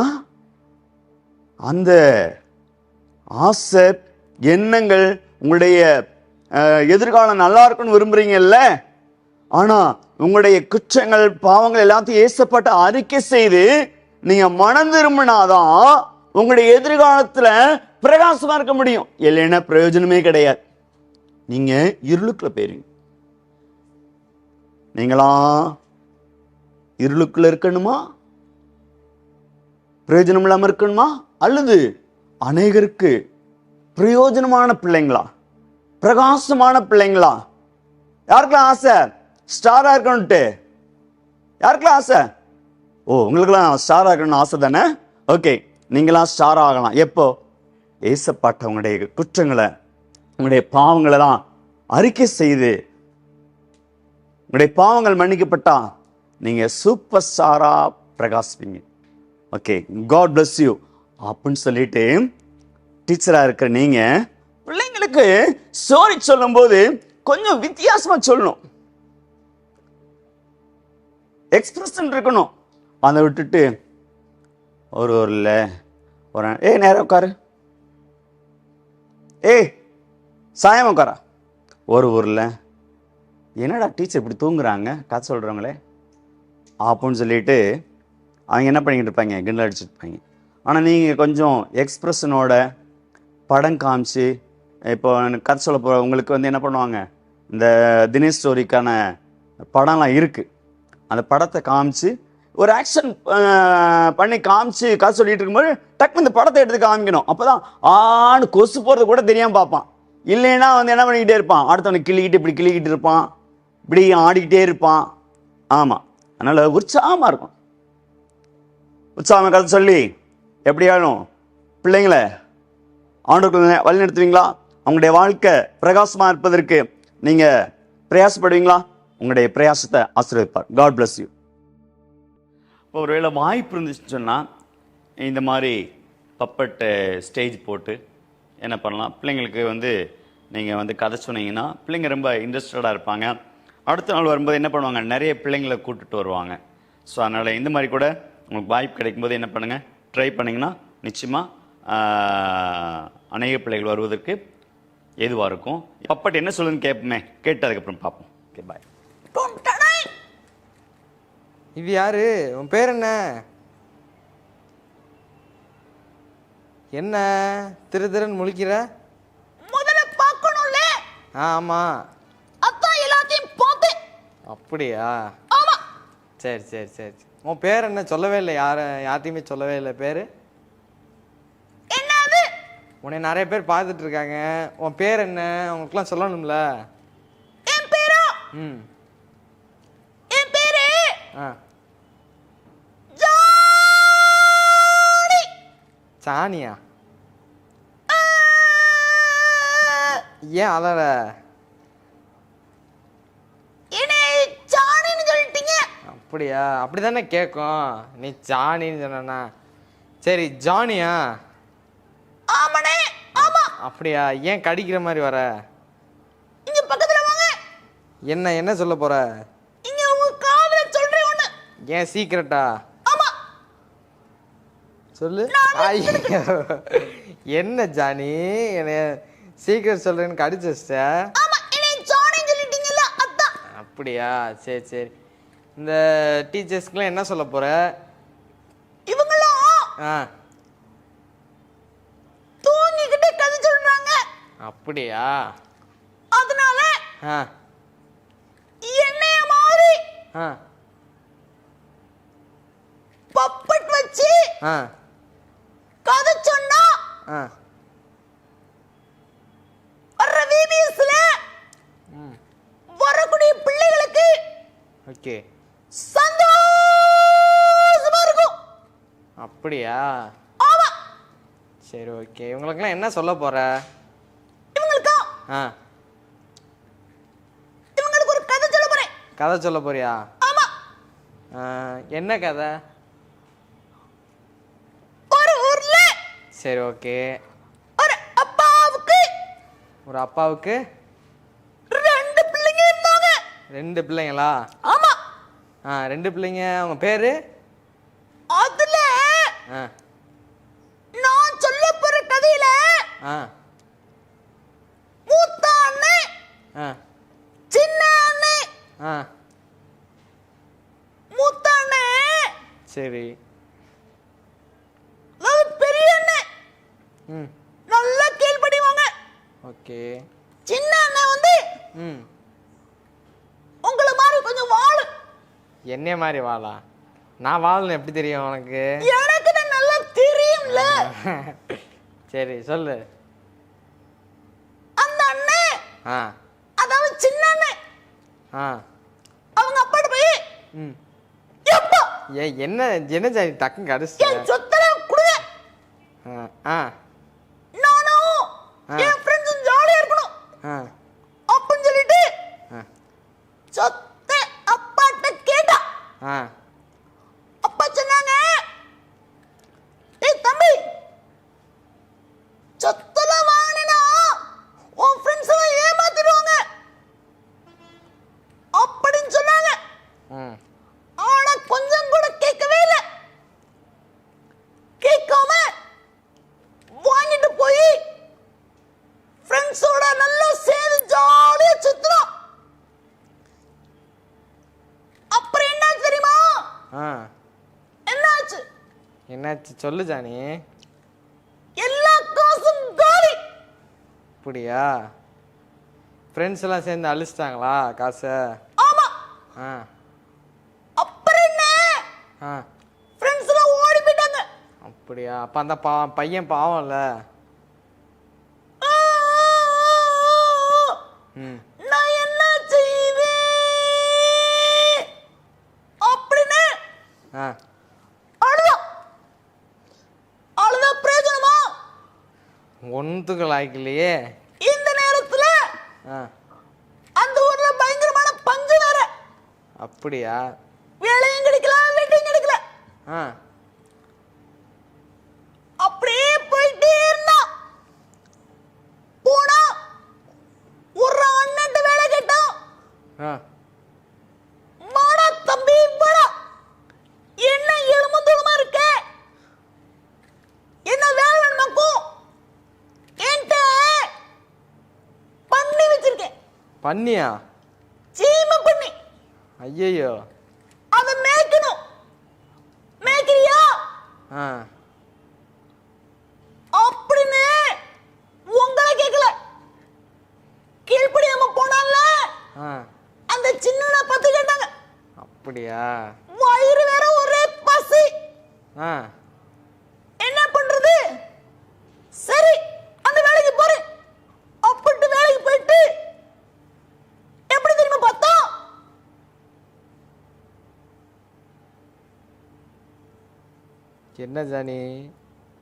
அந்த ஆசை எண்ணங்கள் உங்களுடைய எதிர்காலம் நல்லா இருக்குன்னு விரும்புறீங்கல்ல, ஆனா உங்களுடைய குற்றங்கள் பாவங்கள் எல்லாத்தையும் ஏசப்பட்ட அறிக்கை செய்து நீங்க மனம் திரும்பினாதான் உங்களுடைய எதிர்காலத்துல பிரகாசமா இருக்க முடியும். இல்லைன்னா பிரயோஜனமே கிடையாது. நீங்க இருளுக்குள்ள போயிருங்க. நீங்களா இருளுக்குள்ள இருக்கணுமா? பிரயோஜனம் இல்லாம இருக்கணுமா? அல்லது அநேகருக்கு பிரயோஜனமான பிள்ளைங்களா, பிரகாசமான பிள்ளைங்களா? யாருக்கெல்லாம் ஆசை ஸ்டாரா இருக்கணும்ட்டு? யாருக்கெல்லாம் ஆசை? ஓ, உங்களுக்கெல்லாம் ஸ்டாரா இருக்கணும்னு ஆசை தானே? ஓகே, நீங்களாம் ஸ்டார் ஆகலாம். எப்போ? ஏசப்பட்ட உங்களுடைய குற்றங்களை, உங்களுடைய பாவங்களை தான் அறிக்கை செய்து உங்களுடைய பாவங்கள் மன்னிக்கப்பட்டா நீங்க சூப்பர் ஸ்டாரா பிரகாசிப்பீங்க. ஓகே, காட் பிளஸ் யூ அப்படின்னு சொல்லிட்டு டீச்சரா இருக்கிற நீங்க பிள்ளைங்களுக்கு ஸ்டோரி சொல்லும் போது கொஞ்சம் வித்தியாசமா சொல்லணும், எக்ஸ்பிரஷன் இருக்கணும். அதை விட்டுட்டு ஒரு ஊர்ல ஒரு நேரம் உட்காரு, சாயம் உட்காரா, ஒரு ஊர்ல என்னடா டீச்சர் இப்படி தூங்குறாங்க கதை சொல்றவங்களே அப்படின்னு சொல்லிட்டு அவங்க என்ன பண்ணிக்கிட்டு இருப்பாங்க, கிண்டல் அடிச்சுட்டு இருப்பாங்க. ஆனால் நீங்கள் கொஞ்சம் எக்ஸ்பிரஷனோட படம் காமிச்சு, இப்போ கதை சொல்ல போகிற உங்களுக்கு வந்து என்ன பண்ணுவாங்க, இந்த தினேஷ் ஸ்டோரிக்கான படம்லாம் இருக்குது, அந்த படத்தை காமிச்சு ஒரு ஆக்ஷன் பண்ணி காமிச்சு கதை சொல்லிட்டு இருக்கும்போது டக்குனு இந்த படத்தை எடுத்து காமிக்கணும். அப்போ தான் ஆணு கொசு போகிறது கூட தெரியாமல் பார்ப்பான். இல்லைன்னா வந்து என்ன பண்ணிக்கிட்டே இருப்பான், அடுத்தவனை கிள்ளிக்கிட்டு இப்படி கிள்ளிக்கிட்டு இருப்பான், இப்படி ஆடிக்கிட்டே இருப்பான். ஆமாம், அதனால் உற்சாகமாக இருக்கும். உற்சாகமாக கதை சொல்லி எப்படியாலும் பிள்ளைங்களை ஆண்டுக்குள்ள வழி நடத்துவீங்களா? அவங்களுடைய வாழ்க்கை பிரகாசமாக இருப்பதற்கு நீங்கள் பிரயாசப்படுவீங்களா? உங்களுடைய பிரயாசத்தை ஆசீர்வதிப்பார். God bless you. இப்போ ஒருவேளை வாய்ப்பு இருந்துச்சுன்னு சொன்னால் இந்த மாதிரி பப்பட்டு ஸ்டேஜ் போட்டு என்ன பண்ணலாம், பிள்ளைங்களுக்கு வந்து நீங்கள் வந்து கதை சொன்னீங்கன்னா பிள்ளைங்க ரொம்ப இன்ட்ரெஸ்டடாக இருப்பாங்க. அடுத்த நாள் வரும்போது என்ன பண்ணுவாங்க, நிறைய பிள்ளைங்களை கூப்பிட்டுட்டு வருவாங்க. ஸோ அதனால் இந்த மாதிரி கூட உங்களுக்கு வாய்ப்பு கிடைக்கும்போது என்ன பண்ணுங்கள், ட்ரை பண்ணிங்கன்னா நிச்சயமாக அநேக பிள்ளைகள் வருவதற்கு எதுவாக இருக்கும். பப்பட் என்ன சொல்லுன்னு கேட்போமே, கேட்டு அதுக்கப்புறம் பார்ப்போம். ஓகே, பாய். இது யாரு? உன் பேர் என்ன? என்ன திருன்னு முழிக்கிற? முதல்ல பார்க்கணும்ல. ஆமா, அதான் எல்லாத்தையும் பார்த்து. அப்படியா? ஆமா. சரி சரி சரி. உன் பேர் என்ன? சொல்லவே இல்லை. யார்ட்டையுமே சொல்லவே இல்லை பேரு. என்னது? உன்னை நிறைய பேர் பார்த்துட்டு இருக்காங்க. உன் பேர் என்ன? அவங்களுக்குலாம் சொல்லணும்ல. என் பேரா? ம். என் பேரு ஆ. ஜானி. சாணியா? ஏன் அலற? என்னை ஜானின்னு சொல்லிட்டீங்க. அப்படியா? அப்படி தானே கேட்கும். நீ சாணின்னு சொன்னா. சரி, ஜானியா? ஆமாண்ணே. ஆமா. அப்படியா? ஏன் கடிக்கிற மாதிரி வர? இங்க பக்கத்துல வாங்க. என்ன சொல்ல போற? இங்க உங்க காதுல சொல்றேன் ஒண்ணு. ஏன் சீக்கிரட்டா? ஆமா. சொல்லு. ஐயோ, என்ன ஜானி என்ன சீக்கிரம் சொல்றேன்னு கடிச்சு வச்சிட்ட? ஆமா, என்னை ஜானின்னு சொல்லிட்டீங்கல்ல, அதான். அப்படியா? சரி சரி. இந்த டீச்சர்ஸ்க்குலாம் என்ன சொல்ல போற? இவங்களும் ஆ. தூங்கிக்கிட்டே கதை சொல்றாங்க. அப்படியா? அதனால ஆ. என்னைய மாதிரி ஆ. பப்பட் வச்சு ஆ. கதை சொன்னா ஆ. வர்ற விபிஎஸ்ல வரக்கூடிய பிள்ளைகளுக்கு ஓகே. சந்தோஷமா இருக்கும். அப்படியா? ஆமா. சரி, ஓகே. இவங்களுக்குலாம் என்ன சொல்ல போற? இவங்களுக்கு ஆ. இவங்களுக்கு ஒரு கதை சொல்ல போறேன். கதை சொல்ல போறியா? ஆமா. என்ன கதை? ஒரு ஊர்ல சரி, ஓகே. ஒரு அப்பாவுக்கு ஒரு அப்பாவுக்கு 2 பிள்ளைங்க இருந்தாங்க. 2 பிள்ளைங்களா? ஆமா. 2 பிள்ளைங்க. அவங்க பேரு? அதுல ஆ. நான் சொல்ல போற கதையில ஆ. மூத்த அண்ணன், ஆ. சின்ன அண்ணன். ஆ. மூத்த அண்ணன் சரி. அதாவது பெரிய அண்ணன் ம். நல்லா கேள்படிவாங்க. ஓகே. சின்ன அண்ணன் வந்து ம். உங்களை மாதிரி கொஞ்சம் வாழு. என்னைய மாதிரி வாழா? நான் வாழணும் எப்படி தெரியும் உனக்கு? எனக்கு தான் நல்லா தெரியும்ல. சரி, சொல்லு. அந்த அண்ணன், ஆ. அதாவது சின்ன அண்ணன், ஆ. அவங்க அப்பாட்ட போய் ம். எப்பா என்ன என்ன ஜானி டக்குன்னு கடிச்சிட்ட? என் சொத்தெல்லாம் கொடுங்க, ஆ. நானும் ஆ. என் ஃப்ரெண்ட்ஸும் ஜாலியா இருக்கணும் ஆ. அப்படின்னு சொல்லிட்டு ஆ. சொத்தை அப்பாட்ட கேட்டா. ஆ. அப்பா சொன்னாங்க, ஏய் தம்பி, சொத்தெல்லாம் வாங்கினா உன் ஃப்ரெண்ட்ஸ் எல்லாம் ஏமாத்திடுவாங்க அப்படின்னு சொன்னாங்க. ம். ஆனா கொஞ்சம் கூட கேட்கவே இல்லை. கேட்காம வாங்கிட்டு போய் ஃப்ரெண்ட்ஸோட நல்லா சேர்ந்து ஜாலியா சுத்துறோம். அப்புறம் என்ன தெரியுமா? ஆ. என்னாச்சு? என்னாச்சு சொல்லு ஜானி. எல்லா காசும் காலி. அப்படியா? ஃப்ரெண்ட்ஸ் எல்லாம் சேர்ந்து அழிச்சிட்டாங்களா காசை? ஆமா. ஆ. அப்புறம் என்ன? ஆ. ஃப்ரெண்ட்ஸ் எல்லாம் ஓடி போயிட்டாங்க. அப்படியா? அப்ப அந்த பையன் பாவம்ல. ம். நான் என்ன செய்வேன் அப்படின்னு ஆ. அழுதான். அழுதா பிரயோஜனமா? ஒன்றுத்துக்கு லாய்க்கலையே. இந்த நேரத்துல ஆ. அந்த ஊர்ல பயங்கரமான பஞ்சு வேற. அப்படியா? வேலையும் கிடைக்கல, வீட்டையும் கிடைக்கல. ஆ. அப்படியே போயிட்டே இருந்தான். போனா ஒரு அண்ணன்ட்ட வேலை கேட்டான். ஆ. மாடா தம்பி, வாடா, என்ன எலும்புத்தோலுமா இருக்க, பண்ணியா? சீமை பண்ணி. ஐயையோ. அதை மேய்க்கணும். மேய்க்கிறியா? ஆ. அப்படின்னு உங்களை கேட்கல. கீழ்ப்படியாம போனால ஆ. அந்த சின்ன பத்து கேட்டாங்க. அப்படியா? வயிறு வேற ஒரே பசி. ஆ. என்ன பண்றது? சரி அந்த வேலைக்கு போறேன். அப்பட்டு வேலைக்கு போயிட்டு எப்படி தெரியுமா பார்த்தா, என்ன ஜானி?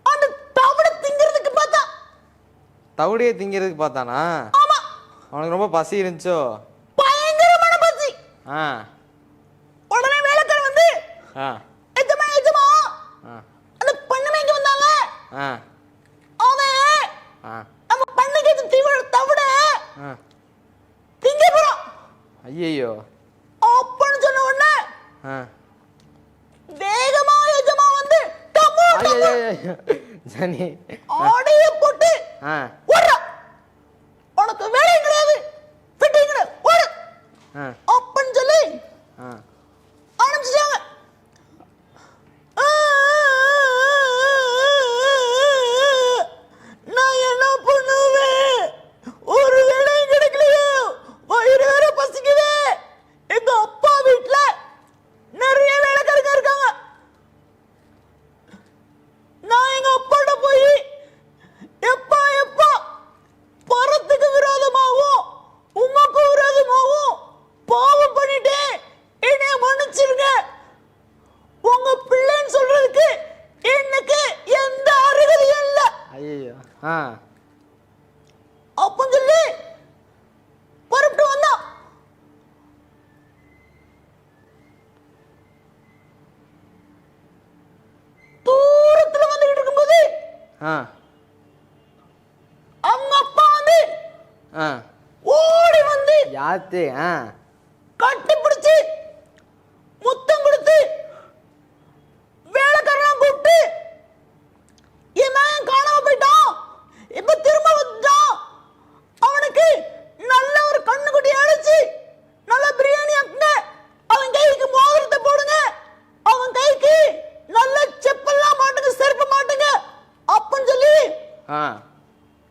அந்த தவிட திங்கிறதுக்கு பார்த்தா. தவிடையே திங்கிறதுக்கு பார்த்தானா? ஆமா, அவனுக்கு ரொம்ப பசி இருந்துச்சோ? பயங்கரமான பசி. ஆ. உடனே வேலைக்காரன் வந்து, ஆ. எஜமா எஜமா ஆ. அந்த பண்ணைக்கு வந்தாங்க. ஆ. அவன் ஆ. நம்ம பண்ணைக்கு தவிட ஆ. திங்க போறான். ஐயையோ. அப்பன்னு சொன்ன உடனே ஆ. வேகமா எஜமா வந்து டம்மு டம்மு ஐயையோ. ஜானி. ஆடைய போட்டு ஆ. ஓடுறா. உனக்கு வேலை கிடையாது, ஃபிட்டிங் கிடையாது, ஓடு ஆ. அப்பன்னு சொல்லி ஆ. ஆரம்பிச்சிட்டாங்க. நான் என்ன பண்ணுவேன்? ஒரு வேலையும் கிடைக்கலையே, வயிறு வேற பசிக்குது. எங்க அப்பா வீட்டுல நிறைய வேலைக்காரங்க இருக்காங்க. நான் எங்க அப்பாட்ட போய் எப்பா எப்பா பரத்துக்கு விரோதமாகவும் உமக்கு விரோதமாகவும் பாவம் பண்ணிட்டேன், என்னைய மன்னிச்சிருங்க. உங்க பிள்ளைன்னு சொல்றதுக்கு எனக்கு எந்த அருகதையும் இல்ல ஐயையோ. ஆ. அப்பன்னு சொல்லி புறப்பட்டு வந்தான். தூரத்துல வந்துகிட்டு இருக்கும்போது ஆ. அவங்க அப்பா வந்து ஆ. ஓடி வந்து யாத்து? ஆ. கட்டி பிடிச்சு முத்தம் கொடுத்து வேலைக்காரன் கூப்பிட்டு, என் மகன் காணாம போயிட்டான், இப்ப திரும்ப வந்துட்டான், அவனுக்கு நல்ல ஒரு கண்ணுக்குட்டி அழைச்சு நல்ல பிரியாணி ஆக்குங்க, அவன் கைக்கு மோதிரத்தை போடுங்க, அவன் கைக்கு நல்ல செப்பெல்லாம் மாட்டுங்க, செருப்பு மாட்டுங்க அப்பன்னு சொல்லி ஆ.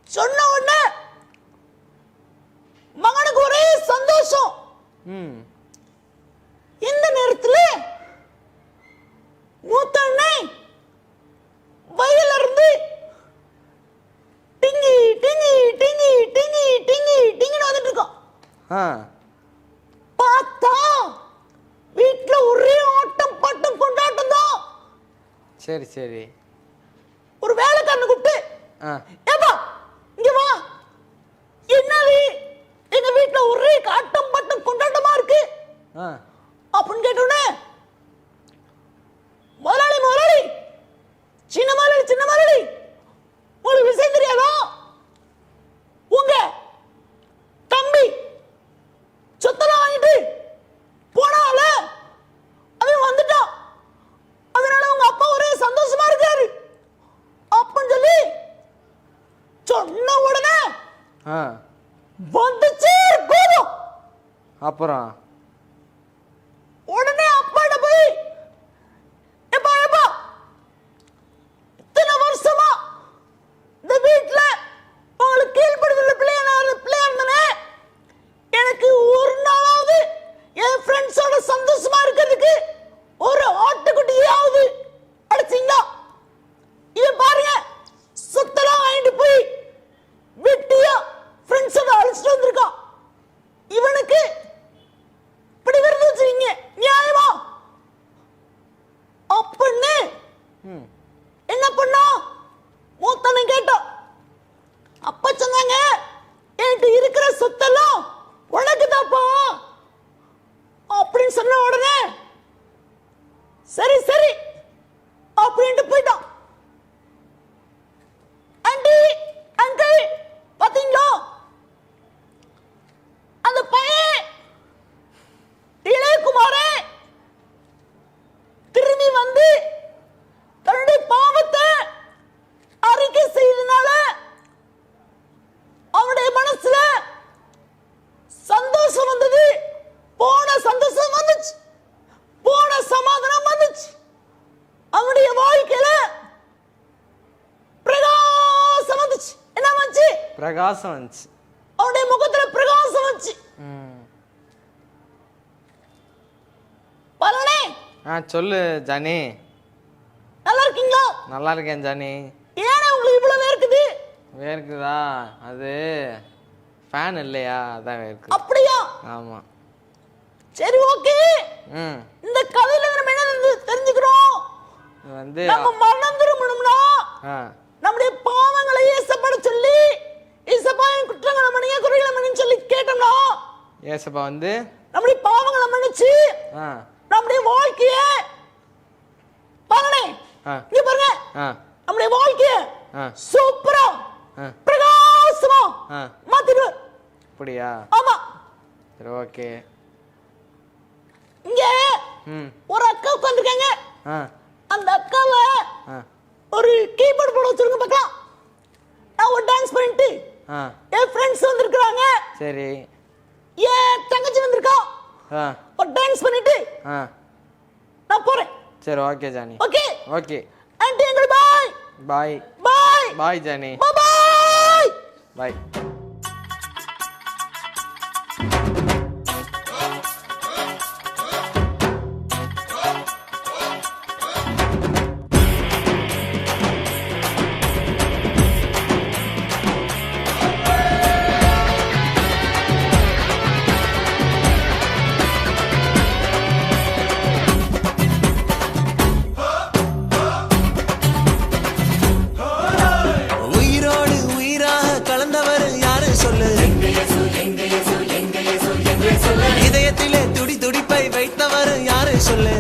சொன்ன உடனே மகனுக்கு ஒரே சந்தோஷம். ம். இந்த நேரத்துல மூத்த அண்ணன் வயல்ல இருந்து டிங்கி டிங்கி டிங்கி டிங்கி டிங்கி டிங்கின்னு வந்துட்டு இருக்கான். ஆ. பார்த்தா வீட்டுல ஒரே ஆட்டம் பாட்டம் கொண்டாட்டம் தான். சரி சரி. ஒரு வேலைக்காரனை கூப்பிட்டு, ஆ. ஏப்பா இங்க வா, என்னது எங்க வீட்டுல ஒரே ஆட்டம் பாட்டம் கொண்டாட்டமா இருக்கு ஆ. அப்படின்னு கேட்டோன்னே, முதலாளி முதலாளி, சின்ன முதலாளி சின்ன முதலாளி, உங்களுக்கு விஷயம் தெரியாதா? உங்க தம்பி சொத்தெல்லாம் வாங்கிட்டு போனால அவன் வந்துட்டான், அதனால உங்க அப்பா ஒரே சந்தோஷமா இருக்காரு அப்படின்னு சொல்லி சொன்ன உடனே ஆ. வந்துச்சு கோபம். அப்புறம் உடனே அப்பாட்ட போய், எப்பா எப்பா இத்தனை வருஷமா இந்த வீட்டுல உங்களுக்கு கீழ்படுதல பிள்ளையா இருந்தனே, எனக்கு ஒரு நாளாவது என் ஃப்ரெண்ட்ஸோட சந்தோஷமா இருக்கிறதுக்கு ஒரு ஆட்டுக்குட்டியாவது அடிச்சீங்களா? இவன் பாருங்க சொத்தெல்லாம் வாங்கிட்டு போய் வெட்டியா ஃப்ரெண்ட்ஸோட அழைச்சிட்டு வந்திருக்கான். இவனுக்கு இப்படி விருது வச்சுக்கீங்க நியாயமா? அப்படின்னு ம். என்ன பண்ணா மூத்தனை கேட்டான். அப்ப சொன்னாங்க, என்கிட்ட இருக்கிற சொத்தெல்லாம் உனக்கு தாப்பா அப்படின்னு சொன்ன உடனே சரி சரி அப்படின்ட்டு போயிட்டான். ஆண்டி அங்கிள் பாத்தீங்களா, அந்த பையன் இளையகுமாரே திரும்பி வந்து தன்னுடைய பாவத்தை அறிக்கை செய்தனால அவனுடைய மனசுல சந்தோஷம் பிரகாசம் வந்துச்சு. அவனுடைய முகத்துல பிரகாசம் வந்துச்சு. பலனே சொல்லு ஜானி. நல்லா இருக்கீங்களா? நல்லா இருக்கேன் ஜானி. ஏன்னா உங்களுக்கு இவ்வளவு வேர்க்குது? வேர்க்குதா? அது ஃபேன் இல்லையா, அதான் வேர்க்குது. அப்படியா? ஆமா. சரி, ஓகே. இந்த கதையில நம்ம என்ன தெரிஞ்சுக்கிறோம்? வந்து நம்ம மனம் திரும்பணும்னா நம்முடைய பாவங்களை ஏசப்பாட சொல்லி, ஏசப்பா என் குற்றங்களை மன்னிங்க, குறைகளை மன்னின்னு சொல்லி கேட்டோம்னா ஏசப்பா வந்து நம்முடைய பாவங்களை மன்னிச்சு நம்முடைய வாழ்க்கைய பாருங்க, இங்க பாருங்க, நம்முடைய வாழ்க்கைய சூப்பரா பிரகாசமா மாத்திடுவார். அப்படியா? ஆமா. சரி, ஓகே. இங்க ஒரு அக்கா உட்கார்ந்திருக்காங்க. அந்த அக்காவை ஒரு கீபோர்ட் போட வச்சிருங்க பார்க்கலாம். நான் ஒரு டான்ஸ் பண்ணிட்டு என் ஃப்ரெண்ட்ஸ் வந்திருக்காங்க. சரி. ஏன் தங்கச்சி வந்திருக்கா? ஒரு டான்ஸ் பண்ணிட்டு நான் போறேன். சரி, okay Johnny. Okay okay aunty uncle bye. Bye bye. Bye Johnny. Bye bye. இதயத்திலே துடி துடிப்பை வைத்தவர் யாரு சொல்லு?